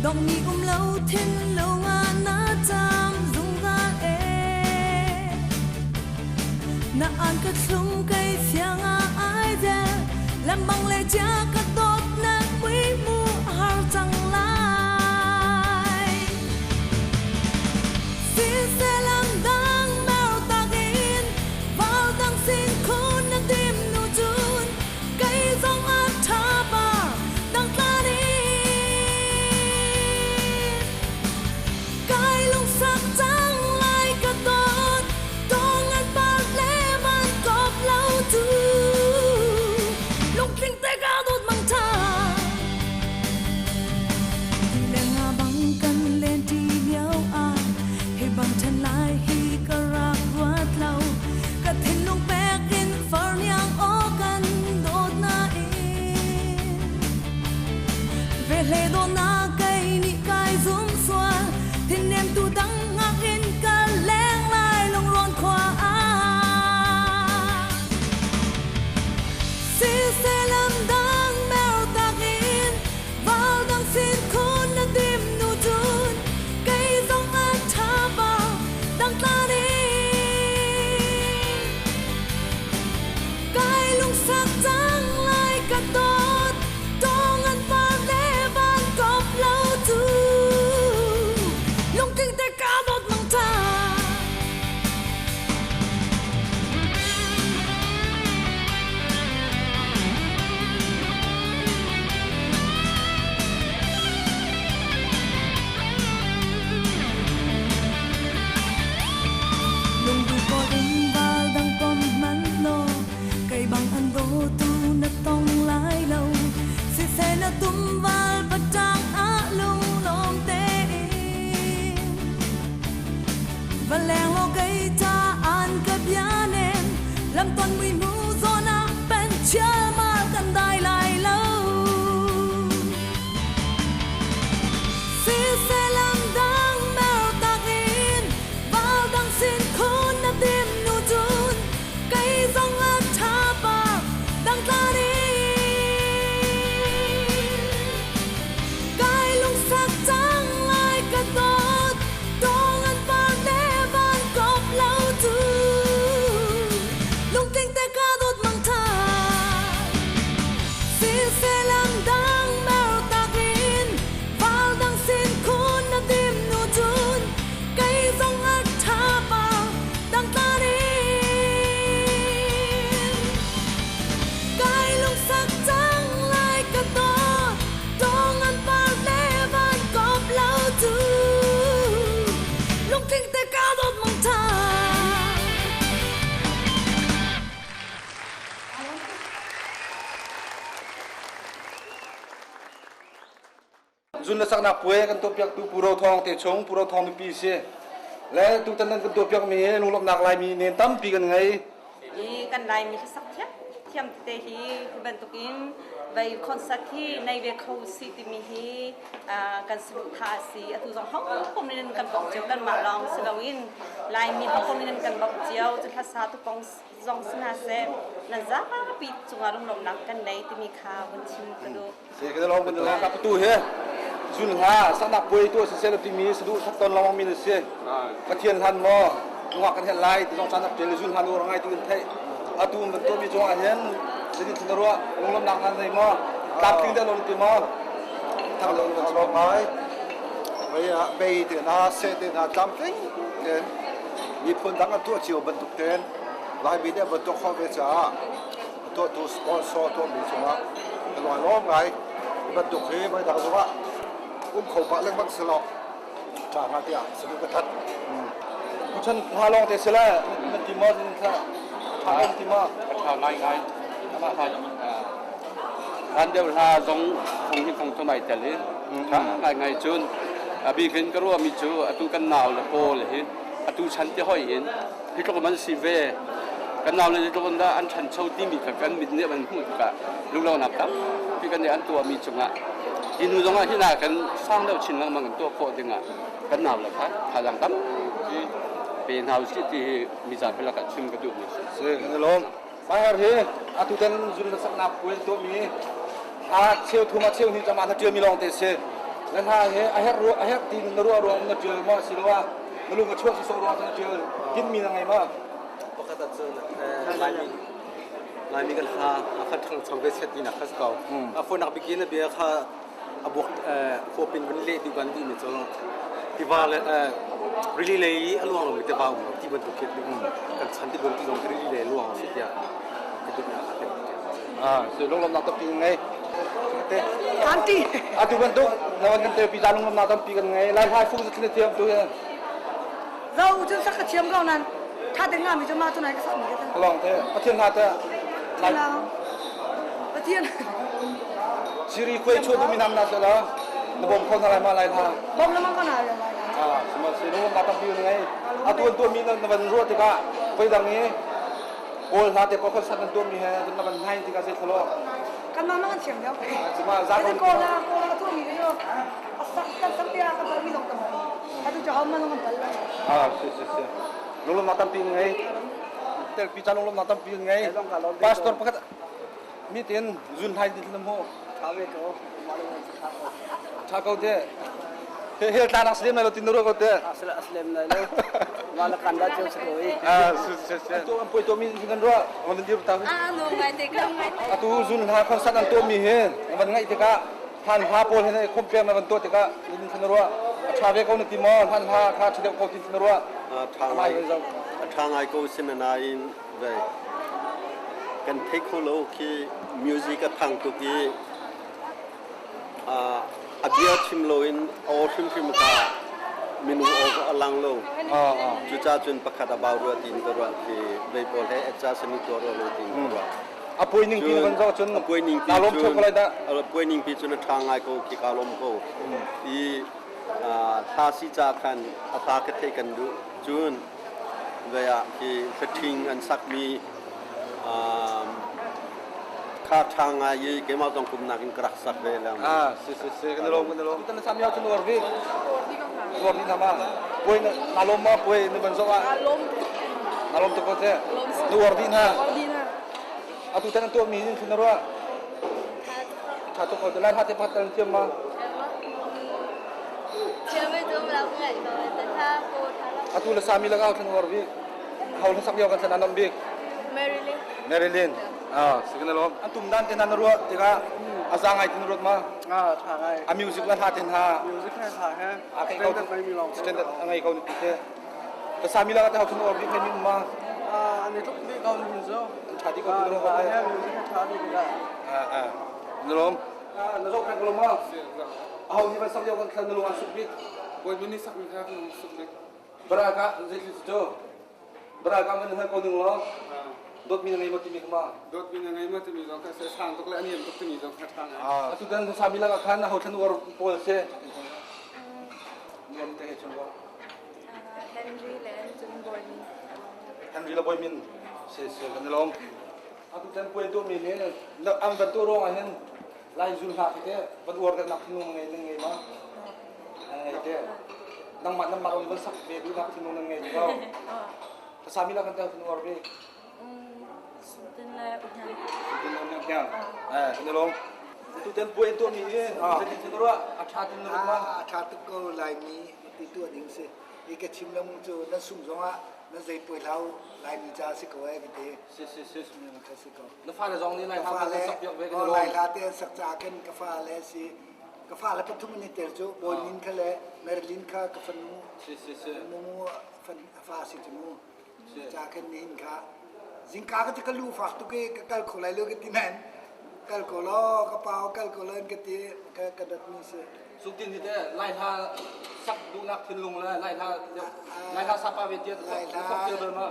dòng mi lâu thiên lâu ngà na cham dung ga e na an cất sung cây phiang ai de làm bằng lệ cha cất tốt na quý mu har chẳng lại xin sẽ làm đang nào ta in vào đang xin khôn na tim nu chun cây dòng át tha ba đang ta đi cái lung sắc trắng lại cất tốt to ngàn ba lệ man cọp lâu tu lung kinh tế cao đốt mang ริ่มต้นไม่มูโซนาเป็นเชื่อมากันได้หลายแล้ว Si sẽ làm đang mèo tạc in vào đang xin khôn nắp tim nụ chun cây rong ớt thả bạc đang ta đi cái lung sắc trắng lại cả tốt đông ăn vàng để van cọp lâu tu lung tinh tê ca đốt mang thả Si sẽ làm đang mèo tạc in vào đang xin khôn nắp tim nụ chun cây rong ớt thả bạc đang ta đi cái lung sắc trắng lại cả tốt đông ăn vàng để van cọp lâu tu lung tinh tê ca đốt mang thả Jun la sakna pue kan to piak tu puro thong te chong puro thong mi pi se le tu tan kan to piak mi lung lom nak lai mi nen tam pi kan ngai i kan lai mi sak thia thiam te hi ban tukin vai concert hi nei ve khau si ti mi hi kan su tha si atu jong hok kom nen kan bok jiao kan ma long silawin lai mi kom nen kan bok jiao chu tha sa tu pong jong sna se na za pi chunga lum lom nak kan nei ti mi kha bun chim ka do se kan long kan la ka tu he Jun ha sakna pue tu se se ti mi se du thak ton long mi se ka thian han mo ngok kan hen lai ti jong san te le jun han ro ngai ti kan thai atu man to mi jong a hen se ni thna ro lung lom nak han nei mo tap ting da lom ti mo thak long lo mai bây giờ bây thì nó sẽ thì nó chăm tính đến nhịp phân tăng tua chiều bận tục tên lại bị để bận tục không về trả tua sponsor tua bị chúng á loại lo ngày bận tục khi mới đặt chúng á khẩu bạc lên bằng sờ lọ trả ngã tiền sử dụng cái thật Chan ha long te se la man ti mo tin tha ha ti mo ข่าวไงไงมาไทยอันเดียวหาสงคงที่คงสมัยแต่เลยไงไงจุนบีขึ้นก็รู้ว่ามีจูตุกันหนาวเลยโปเลยตุฉันจะห้อยเห็นที่ตรงมันซีเวกันหนาวเลยตรงนั้นอันฉันเช่าที่มีกันมิดเนี่ยมันหุ่นกะลูกเราหนักตับพี่กันเนี่ยอันตัวมีจงอ่ะยินดีตรงอ่ะที่น่ากันสร้างแล้วชินแล้วมันตัวโคตรจริงอ่ะกันหนาวเลยครับพลังตับที่เป็นหาวที่มีจานเป็นหลักชิมกระดูกนี่ se kan long ba har he atu tan jun la sakna pue to mi ha cheu thuma cheu ni jama na mi long te se lan ha he a her ro a her ti na ro na tir ma si lo wa lu ga chuak so ro na tir kin mi na ngai ma ปกติจะลายมีกันหาขัดทางสังเวชดีนะข้าศึกฝนนักบิกินเบียร์ข้าบวกโฟปินวันเล่ดีวันดีมีจงที่ว่าเลยรีเลยอลวงมีแต่ว่าที่บรรทุกเก็บกันฉันที่บรรทุกลงรีเลยลวงสุดยอดที่ดุนะครับ se long lom na to pi ngai te anti atu ban to na wan kan te pi jan lom na to pi kan ngai lai hai fu se te tu he rau chu sak ka chiam gao nan tha de nga mi chu ma chu nai ka sa mi ka long te pa thien ha te lai la pa thiên siri khoi chu du mi nam na se la na bom khon lai ma lai tha bom la mang ka na ya sima se long na to pi ngai atu to mi na ban ro te ka pai dang ni ol na te ko khon san to mi he na ban hai ti ka se thlo kan ma mang chiam yao sima za ko la tu mi yo sak tia ka ba mi long ka atu cha ha ma long ka la se long na to pi ngai te pi chan long na to pi ngai pastor pakat mi ten jun hai ti nam ho cha ko te he ta na slim na lo tin ro ko te aslam na lo wala kan da chu sekoi se to am poi to mi ngan ro on dir ta no ngai te ka ngai atu jun ha khon san an to mi he ban ngai te ka han ha pol he khom pe na ban to te ka in san ro cha ve ko ni ti mo han ha kha chhe ko ti san ro ทางไอโกเซมินาอินเวกันเทคโนโลยีมิวสิกทางตุกีอาเดียชิมโลอินโอชิมชิมกามินูโอก็อลังโลจุจ้าจุนประคาตบาวรัวตินตัวที่เวบอลให้เอจ้าสมิตัวรัวตินตัว apoi ning pi ban zo chun apoi ning pi alom chok lai da apoi ning pi chun thang ai ko ki kalom ko i tha si cha khan atha ka the kan du chun เวลาที่สตริงอันสักมี ค่าทางไอ้เกมเอาต้องคุมนักอินกระสักเวลา si kan lom kita na samya chen orbi orbi nama poi na lom ma poi ni ban so a na lom to ko te nu orbi na atu tan to mi ni sin ro to ko de la ha te pat tan chem ma atu la sami la ga chen orbi hau la sak yo kan san nam bi Marilyn sikan lom antum dan te nan ro te ga azang ai tin rot ma ทางไอ้ a music la ha ten ha มิวสิกให้ถ่ายฮะ a kai แต่ไม่มีลอง standard angai kau ni te ta sami la ka hau chen orbi phe min ma อันนี้ทุกที่เขามีเจ้า chati ko ถ่าย tin ro ถ่าย ba ฮะมิวสิกให้ถ่ายดีกว่า nalom nalom kan kolom ma hau ni ba sak yo kan khan nalom asuk bit Boy mini sak mi kha nung suk dik. baraga zai jo baraga man ha ko ning lo dot min ngai mati mi ma Dot bin ngai ma timi jong ka se sang tok la ani tok timi jong kha thang. asu dan sami la ka khan hau chen war pol se ngom te he chon lo kan ri la boy min se kan nalom aku chen poi do mi ne la am ban to ro a hen lai zul ha te ban war ka nak nu ngai ma ai te nang mat nam ma ron ban sak be du nak nu ngai jo sami la kan ta nu war beนี่ลงตุเต็นป่วยตัวนี้จะกินตัวอาชาตินรมา ชาติก็ลายมีติดตัวดิ้งสิอีกชิมแล้วมึงจะนั่นสุ่มสองอ่ะนั่นใจป่วยเราลายมีจ้าสิกว่าไอ้พี่เต้สิมันก็สิกว่า แล้วฟ้าจะจองนี่ไร กา ฟ้า แฟ จะ แล้ว สักยกเวก ก็ นล ลาง ยลาเต้สักจากกันกาแฟแล้วสิกาแฟแล้วปัทุมนี่เต๋อจูบอยมินเขาเลยเมริลินเขากาแฟนูมูฟันฟ้าสิจมูจากกันนี่เขาจิงกาก็จะกลูฟักตุกเกกัลโคไลโลกตินันกัลโคโลกระเป๋ากัลโคโลนกติกระดับนี่สิ สุกินที่เต้ไล่ท่าสักดูนักขึ้นลงเลยไล่ท่าสัปปะเวทีสักเจอเบอร์มา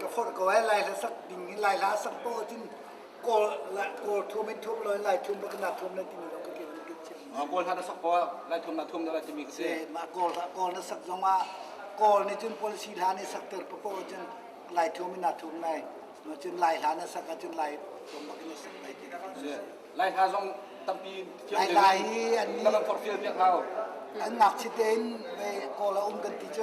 ก็ฟอดก็ไว้ไล่ละสักดิ่งไล่ละสักโป้จินโกละโกทุ่มไม่ทุ่มเลยไล่ทุ่มขนาดทุ่มเลยที่นี่เราก็เกี่ยวกับกิจเช่น โกลท่าสักพอไล่ทุ่มนักทุ่มแล้วจะมีกระ เส เซ่ มาโกละสักจงมาโกในจุนโพลิสีฐานในสักเตอร์โป้จินไล่ทุ่มไม่นาทุ่มในเราจินไล่ฐานในสักจินไล่ตรงมากินสักไล่ที่ ไล่ท่าจงตั้มปีเที่ยว ไล่อันนี้ แล้วมันฟอร์ฟิลเนี่ยเขา อันหนักชิเตนไปโกละกันติโจ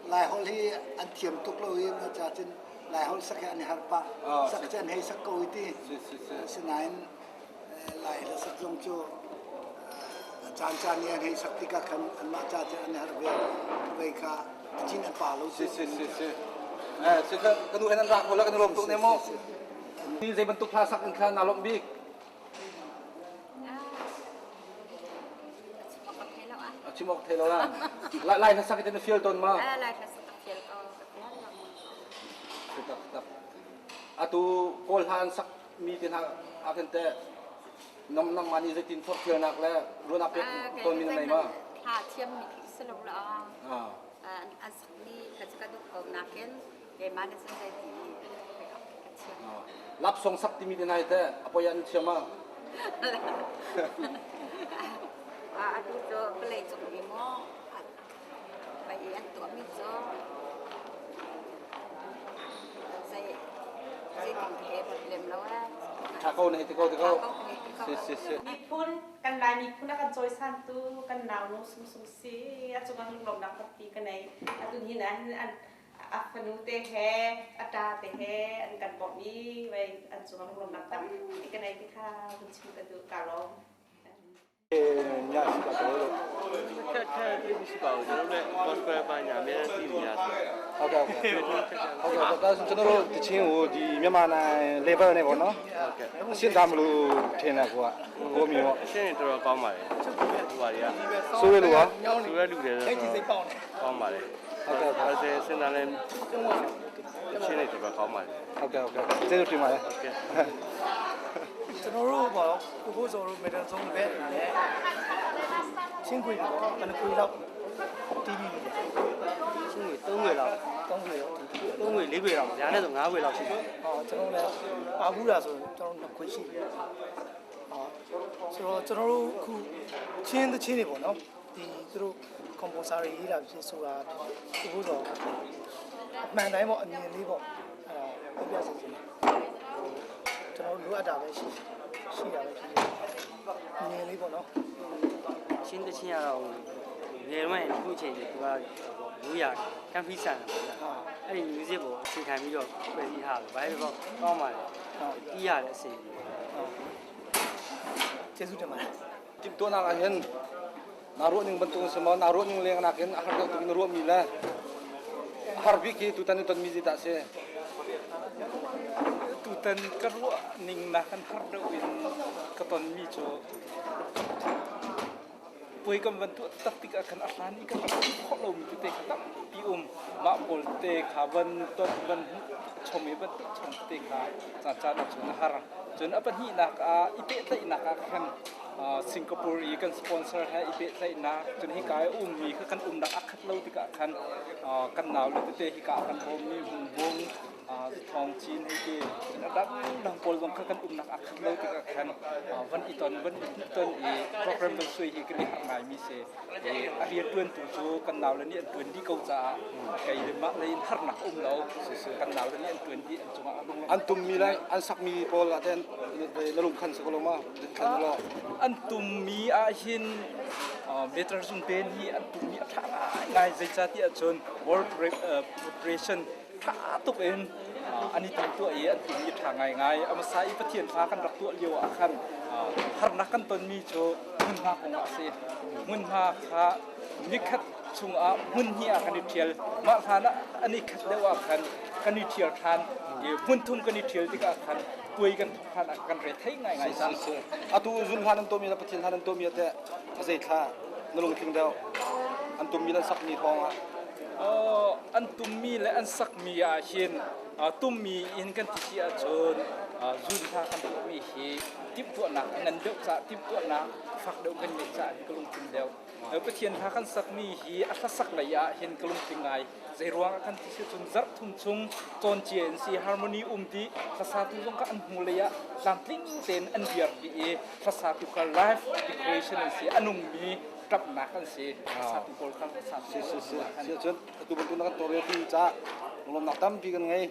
ไล่ฮอลที่อันเทียมตุกเลยมาจากจินไล่ฮอลสักอันนี้ฮาร์ปะสักจันให้สักโกยที่สนายไล่ละสักจงโจจานเนี่ยให้สักติกาขันอันมาจากอันนี้ฮาร์เวค่ะจินอันป่าลูก สิกันดูเห็นนั่นรักคนแล้วกันลมตุกเนโมนี่ใจบรรทุกพลาสักกันขนาดลมบิ๊กชิมอกเทโลล่ะไล่ทักษะกันในฟิลต้นมาอะตูโกลทานสักมีตินอาเทนเตน้ำมันนี่จะตินฟอร์เทียนักแล้วรู้นับเป็นต้นมีอะไรมา ค่ะเทียมมีสรุปแล้วอันสักนี้ก็จะกระดูกของนักเก็นเกมันจะใช้ดีไปเอาเทียม รับส่งสักที่มีตินอะไรแต่อภัยอันเชื่อมา อันนี้จะเปลี่ยนจากมีหม้อไปอันตัวมีจะใส่ของเทปเล่มแล้วว่า ชาโก้ในที่เขาสิมีพุ่นกันลายมีพุ่นกันจอยสันตูกันหนาวนุ่มสุ่มสีอาจจะมาลมน้ำพัดปีกันในอันตุนี้นะอันอัฟนูเตแฮอัตาเตแฮอันกันบอกนี้ไว้อันจะมาลมน้ำตั้มปีกันในที่ข้าคุณชิมกันดูการร้อง ညရှိတာကျွန်တော် แค่ที่มีสิบ่าวကျွန်တော်လည်း gospel ပါညာအများကြီးသိနေရတယ် ဟုတ်ကဲ့ဒါကျွန်တော်တို့တချင်းကိုဒီမြန်မာနိုင် level နဲ့ပေါ့နော်ဟုတ်ကဲ့အရှင်းသားမလို့ထင်တယ်ကိုမျိုးပေါ့ အရှင်းတော်တော်ကောင်းပါတယ်ဟိုပါတွေက ဆိုးရလို့ရော ဆိုရလူတွေစိတ်ကြီးစိတ်ပေါက်နေကောင်းပါတယ်ဟုတ်ကဲ့ဒါဆိုစဉ်းစားလဲအရှင်းနေတော်တော်ကောင်းပါတယ် ဟုတ်ကဲ့ကျေးဇူးတင်ပါတယ် ဟုတ်ကဲ့ ကျွန်တော်တို့ပေါ့ကိုကိုစောတို့မေတ္တာဆုံးပဲနဲ့ချင်းခွေပေါ့ဘယ်နှခွေလောက်တီးပြီးချင်းခွေ3ခွေလောက်3ခွေ4ခွေလောက်ညာနဲ့ဆို5ခွေလောက်ရှိတယ်ဟောကျွန်တော်လည်းပါဘူးလားဆိုကျွန်တော်2ခွေရှိတယ်ဟောဆိုတော့ကျွန်တော်တို့ခုချင်းသချင်းတွေပေါ့နော်ဒီသူတို့ကွန်ပိုစာရေးတာဖြစ်ဆိုတာကိုကိုစောအမှန်တိုင်းပေါ့အမြင်လေးပေါ့အဲ့ဒါပြပြစီစဉ် ကျွန်တော်လိုအပ်တာပဲရှိတာပဲဖြစ်နေလေးပေါ့နော် ရှင်းတဲ့ချင်းရတော့ငယ်မှန်အခုချိန်ကြီးသူကရိုးရာကမ်ဖီဆန်တာပေါ့အဲ့ဒီ music ကိုအချိန်ခံပြီးတော့ပြင်ပြီးထားတယ်ဘာလို့တော့ကောင်းပါလဲတီးရတဲ့အစီအစဉ် ကျေးဇူးတင်ပါတယ် tim to na ahen naro ning bentung semua naro ning leng naken akhir tu naro mila harbi ki tu tan mi ta se tutan karwa ning nakan harda win katon mi cho pui kam bentuk taktik akan aslani kan kholom tu te katam pi ma pol te khaban tot ban chomi ban chom te kha cha cha na chun har chun apan hi na ka ipe te na ka khan Singapore yi kan sponsor ha ipe te na chun hi kai mi kan na akhat lo ti ka khan kan naw lo te hi ka kan bom mi bong thong chin hi ki na dang pol dong kan nak akhat lo ti ka khan van iton i program dong sui hi kan hi ngai mi se arian tuan tu chu kan naw le ni an tuan di kau cha kai le ma le har nak lo kan naw le ni an tuan di an chunga an tum mi lai an sak mi pol aten na lum khan se ko ma khan lo an tum mi a hin better sun pen hi an tum mi tha ngai zai cha ti a chon world preparation tha tu pen ani tum tu e an tum mi tha ngai ama sai pathian tha kan rak tu liu a khan har nak kan ton mi cho mun ha kong a se mun ha kha nikhat chung a mun hi a kan thial ma thana ani khat dewa khan kan thial than e mun thum kan thial ti ka khan pui kan khan kan re thai ngai sam se atu zun hanan to mi la pathian hanan to mi te azai tha nalung thing dau an tum mi lan sak mi thong an tum mi le an sak mi a hin tum mi in kan ti a chon zun tha kan tu mi hi tip tu na nan deu cha tip tu na fak deu kan ni cha ni kalung tin deu pathian tha kan sak mi hi a sak la ya hin kalung tingai zai ruang kan ti se chun zar thum chung chon chen si harmony ti sa tu jong ka an hu le ya lam tling ten an biar bi e sa tu ka live decoration si anung mi tap na kan si sa tu pol kan sa se chun tu bentung na to re ti cha lom nak tam pi kan ngai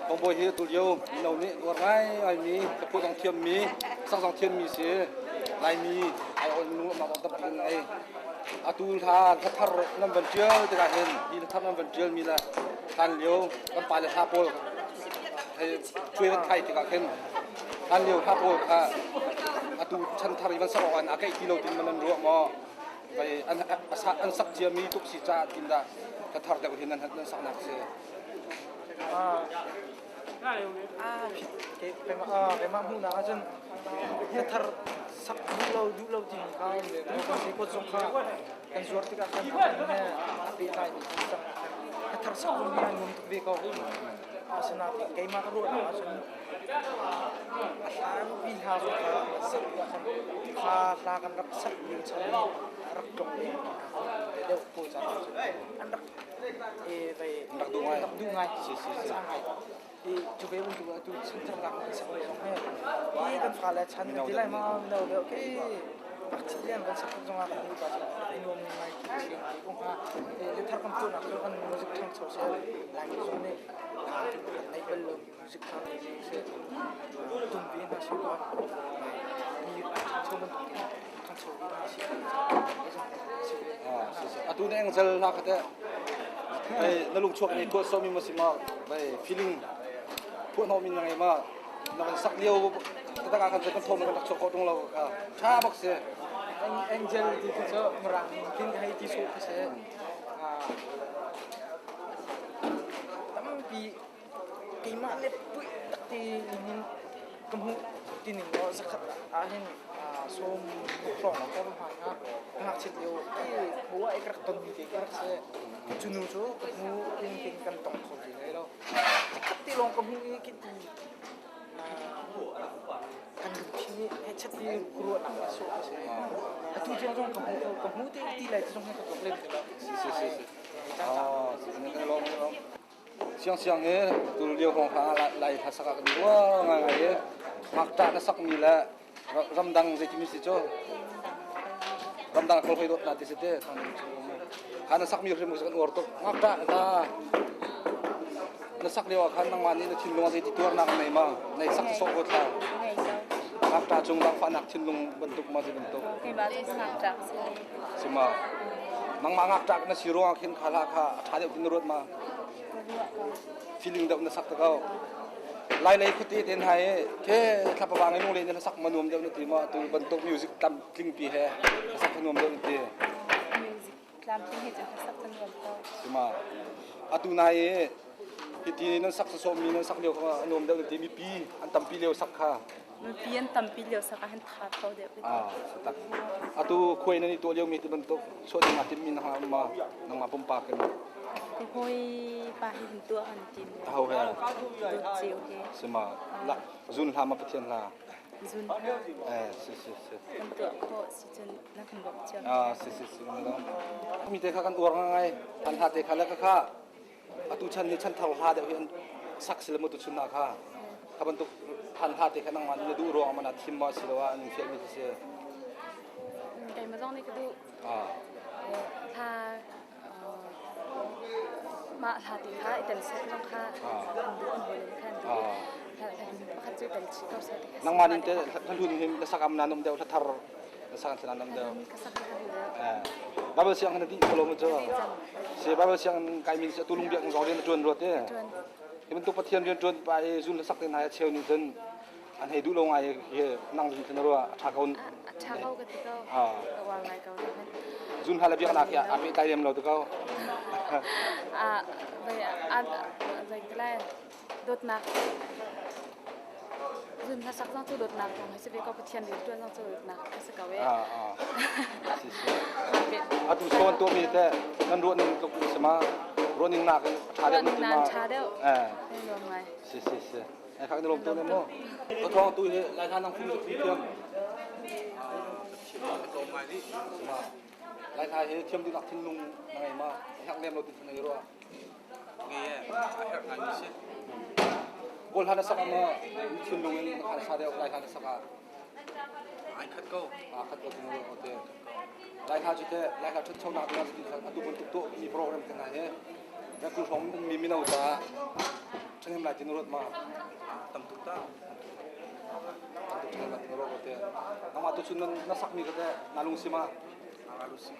bong boy hi tu yo no ni wa ngai ai mi ka pu dong thiam mi sang thiam mi se lai mi ai on nu ma tam pi ngai atul tha thar nam ban chial te ka hen di thar nam ban chial mi la than liu kan pa le ha pol hai chui kan thai te ka hen than liu ha pol kha atu chan thar iban sa wan akai kilo tin man ro mo vai an sak chia mi tuk si cha tin da ka thar da ko hin nan sak nak se cái mà mu na chân cái thar sắc du lâu thì cái con sĩ có trong kha cái ruột thì các anh nghe bị tai cái thar sắc cũng nghe ngum về câu xin nào cái mà cái ruột là xin vì hà ruột là kan rap sắc như chân rap trục để đều cô cha anh rap về rap du ngay sang ngày thì chú bé mình chú chân chân lạc sẽ có cái cái cần phải là chân cái này mà đâu được cái bác sĩ liền vẫn sẽ không làm được cái cái nôm này cái cũng ha để thằng con tuôn là cái con music thằng sầu sẽ làm cái giống này này bên lồng music thằng này sẽ tung biến là sẽ có như trong bên thằng sầu nó sẽ tu neng zal na khate ai na lung chuak ni ko so mi ma sima vai feeling phu no min ngai ma na kan sak liu ta ka kan se kan thom kan tak chok ko tung lo cha bak se angel thì cho merang mungkin hay di so se tapi cái mà lep bui tak ti nin kamu tin nó zakat ahin som from ko ha na ngak chit yo ki huwa ikrak ton mi ke kar se chunu cho kamu tin kan tong so ji le lo ti long kamu ki ti kan ti he chat ti kru na so se tu jong jong kamu ti lai jong ka problem lo siang siang e tu liu hong ha lai ha sak kan wa ngai e mak ta na sak mi la ramdang je kimi si cho ramdang kol khoi dot na ti se te khana sak mi khre mu sak or to mak ta na sakliwa kan nang mani na chinlung ati titur nak nei ma nei sak sok ko tha ngày sau nak ta chung lang fa nak chinlung bentuk ma bentuk cái bà cũng ngạc trạc sima nang ma ngak tak na siro akin khala kha tha de tin rot ma feeling da na sak ta kau lai nei khuti ten hai ke thapa bang nung le na sak manum de na ti ma tu bentuk music tam kling pi he sak manum de ti làm tiếng hết rồi sắp thân gần đâu sima atu nai ti na sak so mi na sak leo kha anum de ti mi pi an tam pi leo sak kha mình biến tầm pi liều sắc hắn thà thâu đẹp tak atu khoi na ni to leo mi ti bentuk so ti ngatim min ha ma nang ma pom pa kan cái hôi bà hình tượng hành tím hau he được chiều cái sima la zun ha ma pathian la dùn si hình tượng họ si chân nó không bọc chân si no mi te kha kan uar ngai an ha te khala ka kha atu chan ni chan thau ha de hian sak sil mo tu chun na kha kha ban tu han ha te kha nang man ni du ro ma na thim ma silwa an fel mi se cái mà trong này cái đủ thà mà thà thì thà ít sẽ trong thà đủ ăn bồi lên khan thà khát chữ tiền chỉ có sẽ nang man te than thun him da sakam na nom de thar da sakam san nam de babel siang na di kolo mo cho se babel siang kai min se tulung biak ngor den tron rot te ki ben tu pathian den tron pai zun sak te na cheu ni zen an he du lo ngai he nang din ten ro tha kaun thà câu cái câu wang này câu zun hala biak na kya api tai dem lo to kau vậy vậy cái này đột nạc dùn ha sắc rong tu đột nạcของsẽ bị có cái thiên đến tuần rong tu đột nạc sẽ có vậy atu son to mi te nan ro ning to sama ro ning nak tha de nang nan cha đeo rồi mày si ai khang rom to ne mo to thong tu he lai tha nang phum tu thiam to mai ni sama lai tha he thiam tu nak thin lung ngai ma hak lem lo tu ngai ro nge hak ngai ni se gol hana saka ma thin lung en khar sa de lai hana saka ai khat ko tu ro te lai tha chu te lai kha thot chong na tu tu bun tu mi program kan na he na ku thong mi nau ta changem lai tin rot ma tam tu ta tu ta ro te na ma tu chun na sak mi ka te na lung sima na lu si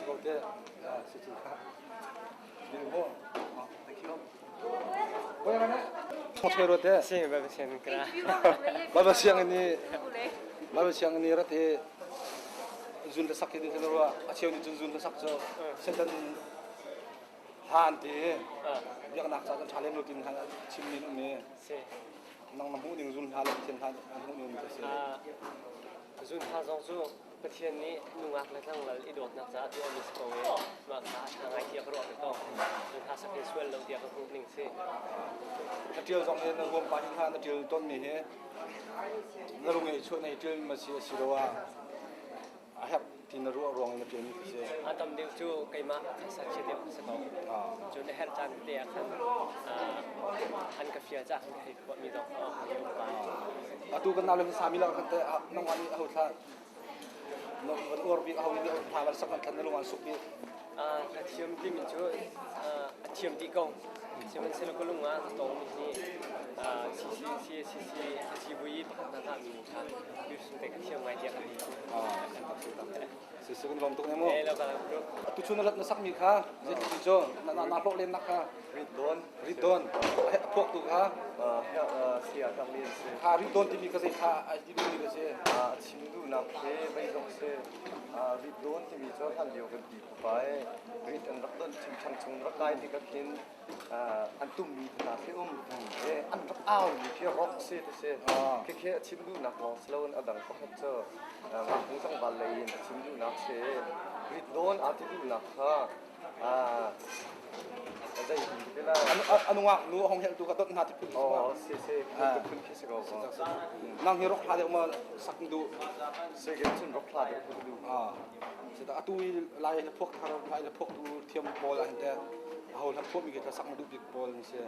ko te si chi ka ni mo thank you boy mana mo chero te sim ba sim kra ba siang ni ra te zun da sak ni ro a cheu ni zun da sak cho setan han te biak nak sa chalem lo tin han chim ni me se nang namu ning zun ha lo tin han an hu ni se zun ha zong zu pathian ni nungak la thang lal idot nak sa tu amis ko we ma sa ngai kia ro to zun ha sak swel lo dia ko ning se ta tiel zong he na gom pa hin han ta tiel ton ni he na lu ngai chu nei tiel ma si ro wa a hap tin ro rong na tiel ni se tam deu chu kai ma sa chi deu sa ko chu de her chan te khan an ka fia cha han kai ko mi do atu kan nalam sa mi la kan te nang wani ho tha no or bi ho ni tha wal sak kan lu wan suk bi ka thiam ti min chu thiam ti ko thiam se lo ko lu nga to mi ni si bu yi pa na ta mi kha yu su te ka thiam ngai dia ka si se kan lom tok ne mo lo ka atu chun lat na sak mi kha je ti cho na lo len nak kha ridon pok tu kha sia kang lin se kha ridon ti mi ka se kha a ti mi ka se chimdu na ke bai dong se ridon ti mi cho han leo kan bi pai rit an rak don chim chang chung rak kai ti ka kin an tum mi ta se an rak aw mi ki rock se te se ke chimdu na ko slon adang ko hat cho ma hung sang bal lein chimdu na se ridon ati du na kha dai ti la anu nga nu hong hel tu ka tot na ti pun se ko pun ki se go nang hi rok hale ma sak du se ge chun rok la du se ta atu lai le phok thar lai le phok tu thiam bol an te hol ha phok mi ge ta sak du big bol ni se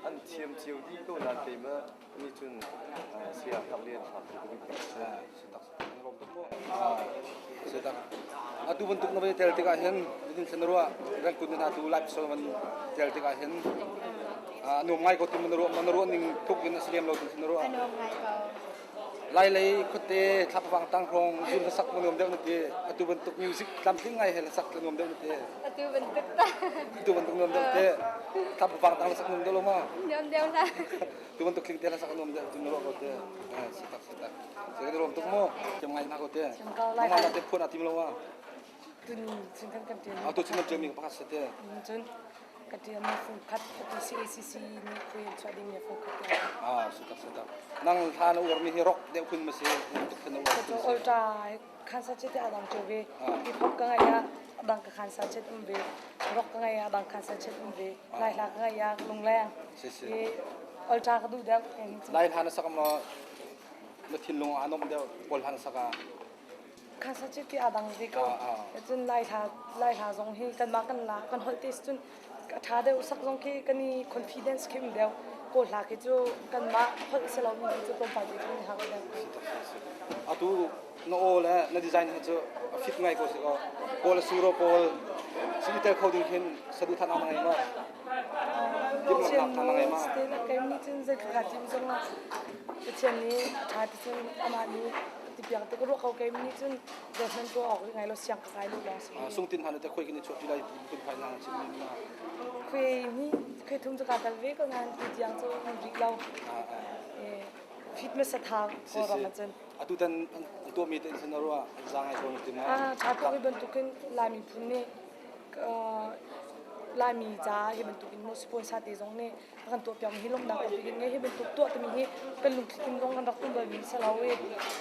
an thiam chiu di ko nan te ma ni chun sia kap lien ha se ta rom to mo Sedap. Atu bentuk nabi tel tiga hen, jadi senarua dan kunin atu live so man tel tiga hen. Nu mai ko tim menurut ning tuk in asliam lo senarua. Lai kote thap wang tang rong jun sak menum deu nete atu bentuk music something ngai hel sak menum deu nete. Atu bentuk menum deu te thap wang tang sak menum deu lo ma. Tu bentuk kling tel sak menum deu senarua kote. Sedap. Jadi rom tuk mo jem ngai na kote. Mama na te phun atim lo ma. Tun sinkan kan dia. Atu cuma jemi pakas sete. Tun kadia mo fun kat CACC ni kuin trading ni fun kat. Sedap. Nang thana ur mi hirok deu kun masi untuk thana ur. Betul ultra kansa cete adang cobe. Hip-hop ka ngaya adang ka kansa cete umbe. Rock ka ngaya adang kansa cete umbe. Lai la ka ngaya lungleng. Ye ultra ka du deu. Lai thana sakam no tin long anom deu pol thana saka. Kansa cete adang de ko. Jun lai tha zong hi kan ma kan la kan hol test jun tha deu sak zong ki kani confidence kim deu. Ko la ke jo kan ma hol selo mi jo ko pa de ni ha deu. Atu no ola na design ha jo fit ngai ko se ko pol suro pol sitel khau ding khin sadu thana ngai ma. Dim na thana ngai ma. Stela kai ni chen ze ka tim zong na. Chen ni tha ti chen ama ni ti piang te ko ro khau kai ni chen de san ko ok ngai lo siang kai lo la. Sung tin han te khoi kini chot dilai kun phai na chin ni ma. Kwe ni kwe thung zu ka dal ve ko ngan ti jiang zo ni ri lo. Fit me sa tha ko ra ma chen. Atu tan to mi ten senarua zangai ko ni ma. Tha to ki ban tukin la mi phun ne la mi za hi ban tukin mo sponsor te zong ne kan to pyam hi long da ko bi nge hi ban tuk to mi hi kan lung tin zong kan rak tum ba mi sa lawe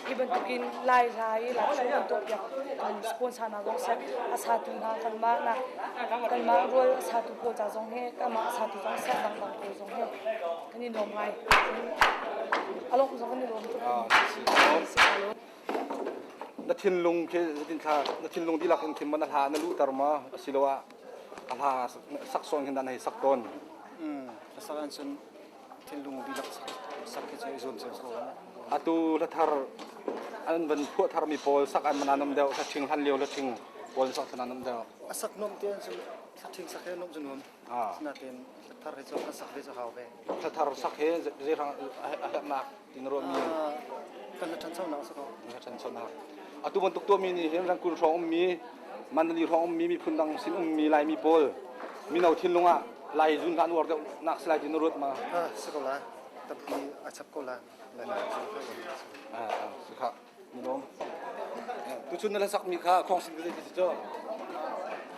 hi ban tukin lai ra hi la chu kan to pyam kan sponsor na zong sa asa tu na kan ma rol asa tu ko za zong he ka ma asa tu zong sa dang dang ko zong he kan ni nom ngai along zong kan ni nom tu na thin lung ke tin tha na thin lung dilak in thim man tha na lu tarma silowa ala sak song hin dan hai sak ton Sakan sun thin lung dilak sak ke chai zon so. atu la thar an ban phu thar mi pol sak an mananam deu sa thing han leo la thing pol sak thananam deu Asak nom tian sun thing sak he nom sun nom. Na ten thar he chok sak he cha haw be. la thar sak he je rang a ma tin ro mi Kan na than chau na sa ko. na chan chona atu ban tuk to mi ni hem rang kun rong mi man li rong mi phundang sin mi lai mi pol mi nau thin lunga lai jun kan wor deu nak slai tin rot ma Sa ko la. Tapi achap ko la. La na. sikha mi nom tu chun la sak mi kha khong sin de ti cho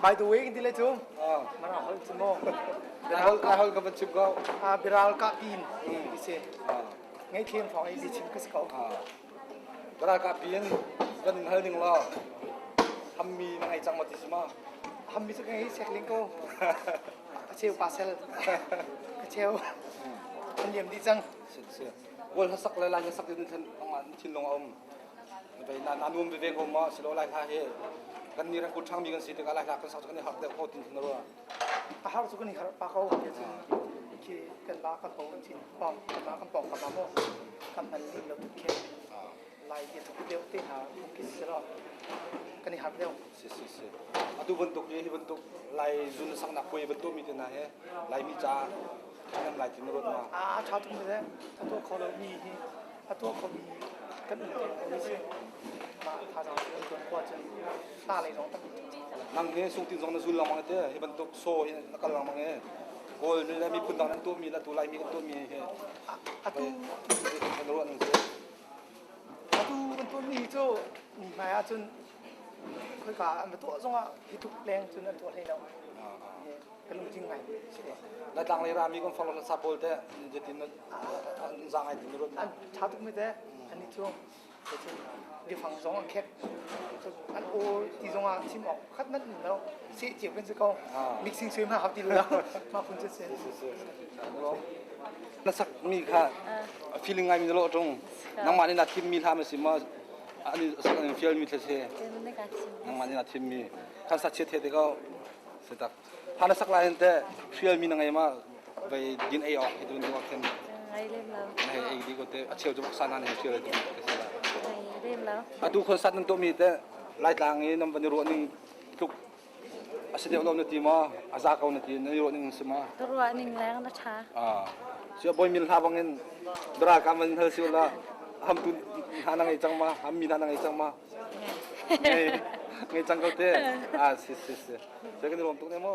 By the way, hindi le chum. Mana hol mo. la hol ka ban chip go Biral ka pin. Ise. Ngai thêm thong ai di chim ka ska. Kara ka pin kan hal ning lo hammi ngai chang ma ti sima Hammi sa ngai sekling ko. Cheu parcel. Cheu. Kan yem di chang. se wol ha sak la sak tin than ang tin long om bai na num ve ko ma silo lai tha he kan ni ra ku thang mi kan si te ka lai tha kan sak kan hak de ko tin tin ro Pa har su kan ni har pa ko ke chum. Ki kan ba kan pong chin pom kan ba kan pong ka mo. Kan pan li lo ke. Lai ke tu deu te ha ki se ro. Kan ni har deu. se atu bentuk ye bentuk lai jun sak na koi bentuk mi te na he lai mi cha kan lai tin ro ma Cha tu me de. Ta to ko lo mi hi. Ta to ko mi kan ni ni se. Ma ta jang se ko ko chen. Ta lai rong ta. nang he sung tin jong na zul lang ma te he bentuk so he na kal lang ma he gol ni la mi phundang nan tu mi la tu lai mi kan tu mi he Atu kan ro nang se atu kan tu mi cho ni mai a chun khoi ka ma to zong a hi tu leng chun an to lai lo. Kan lu jing mai. la tang le ra mi kon follow na sapol te je tin na zang ai tin ro An cha tu me de an ni chu. Ke chun di phang zong an khek. An o ti zong a chim ok khat nat ni lo. Si jiu ben se ko. Mixing sui ma hab ti lo. Ma phun che se. na sak mi kha feeling ai mi lo tong nang ma ni na tim mi tha ma si ma ani sak ni feel mi the se nang ma ni na tim mi kan sa che the de ko se tak ha na sak la te feel mi na ngai ma vai din ai ok he tu ni wa ken nei ai di ko te a cheu ju sa na ni feel de se la Đêm lắm. a tu khon sat nang to mi te lai tang ni nam ban ro ning tuk aside olom na ti ma aza ka na ti na ro ning sima ตัวนิ่งแรงนะชา sia boy mil ha bangin dra ka man hal siula ham tu hanang ai chang ma ham mi hanang ai chang ma ngai chang ko te si si si se ke ni rom tuk ne mo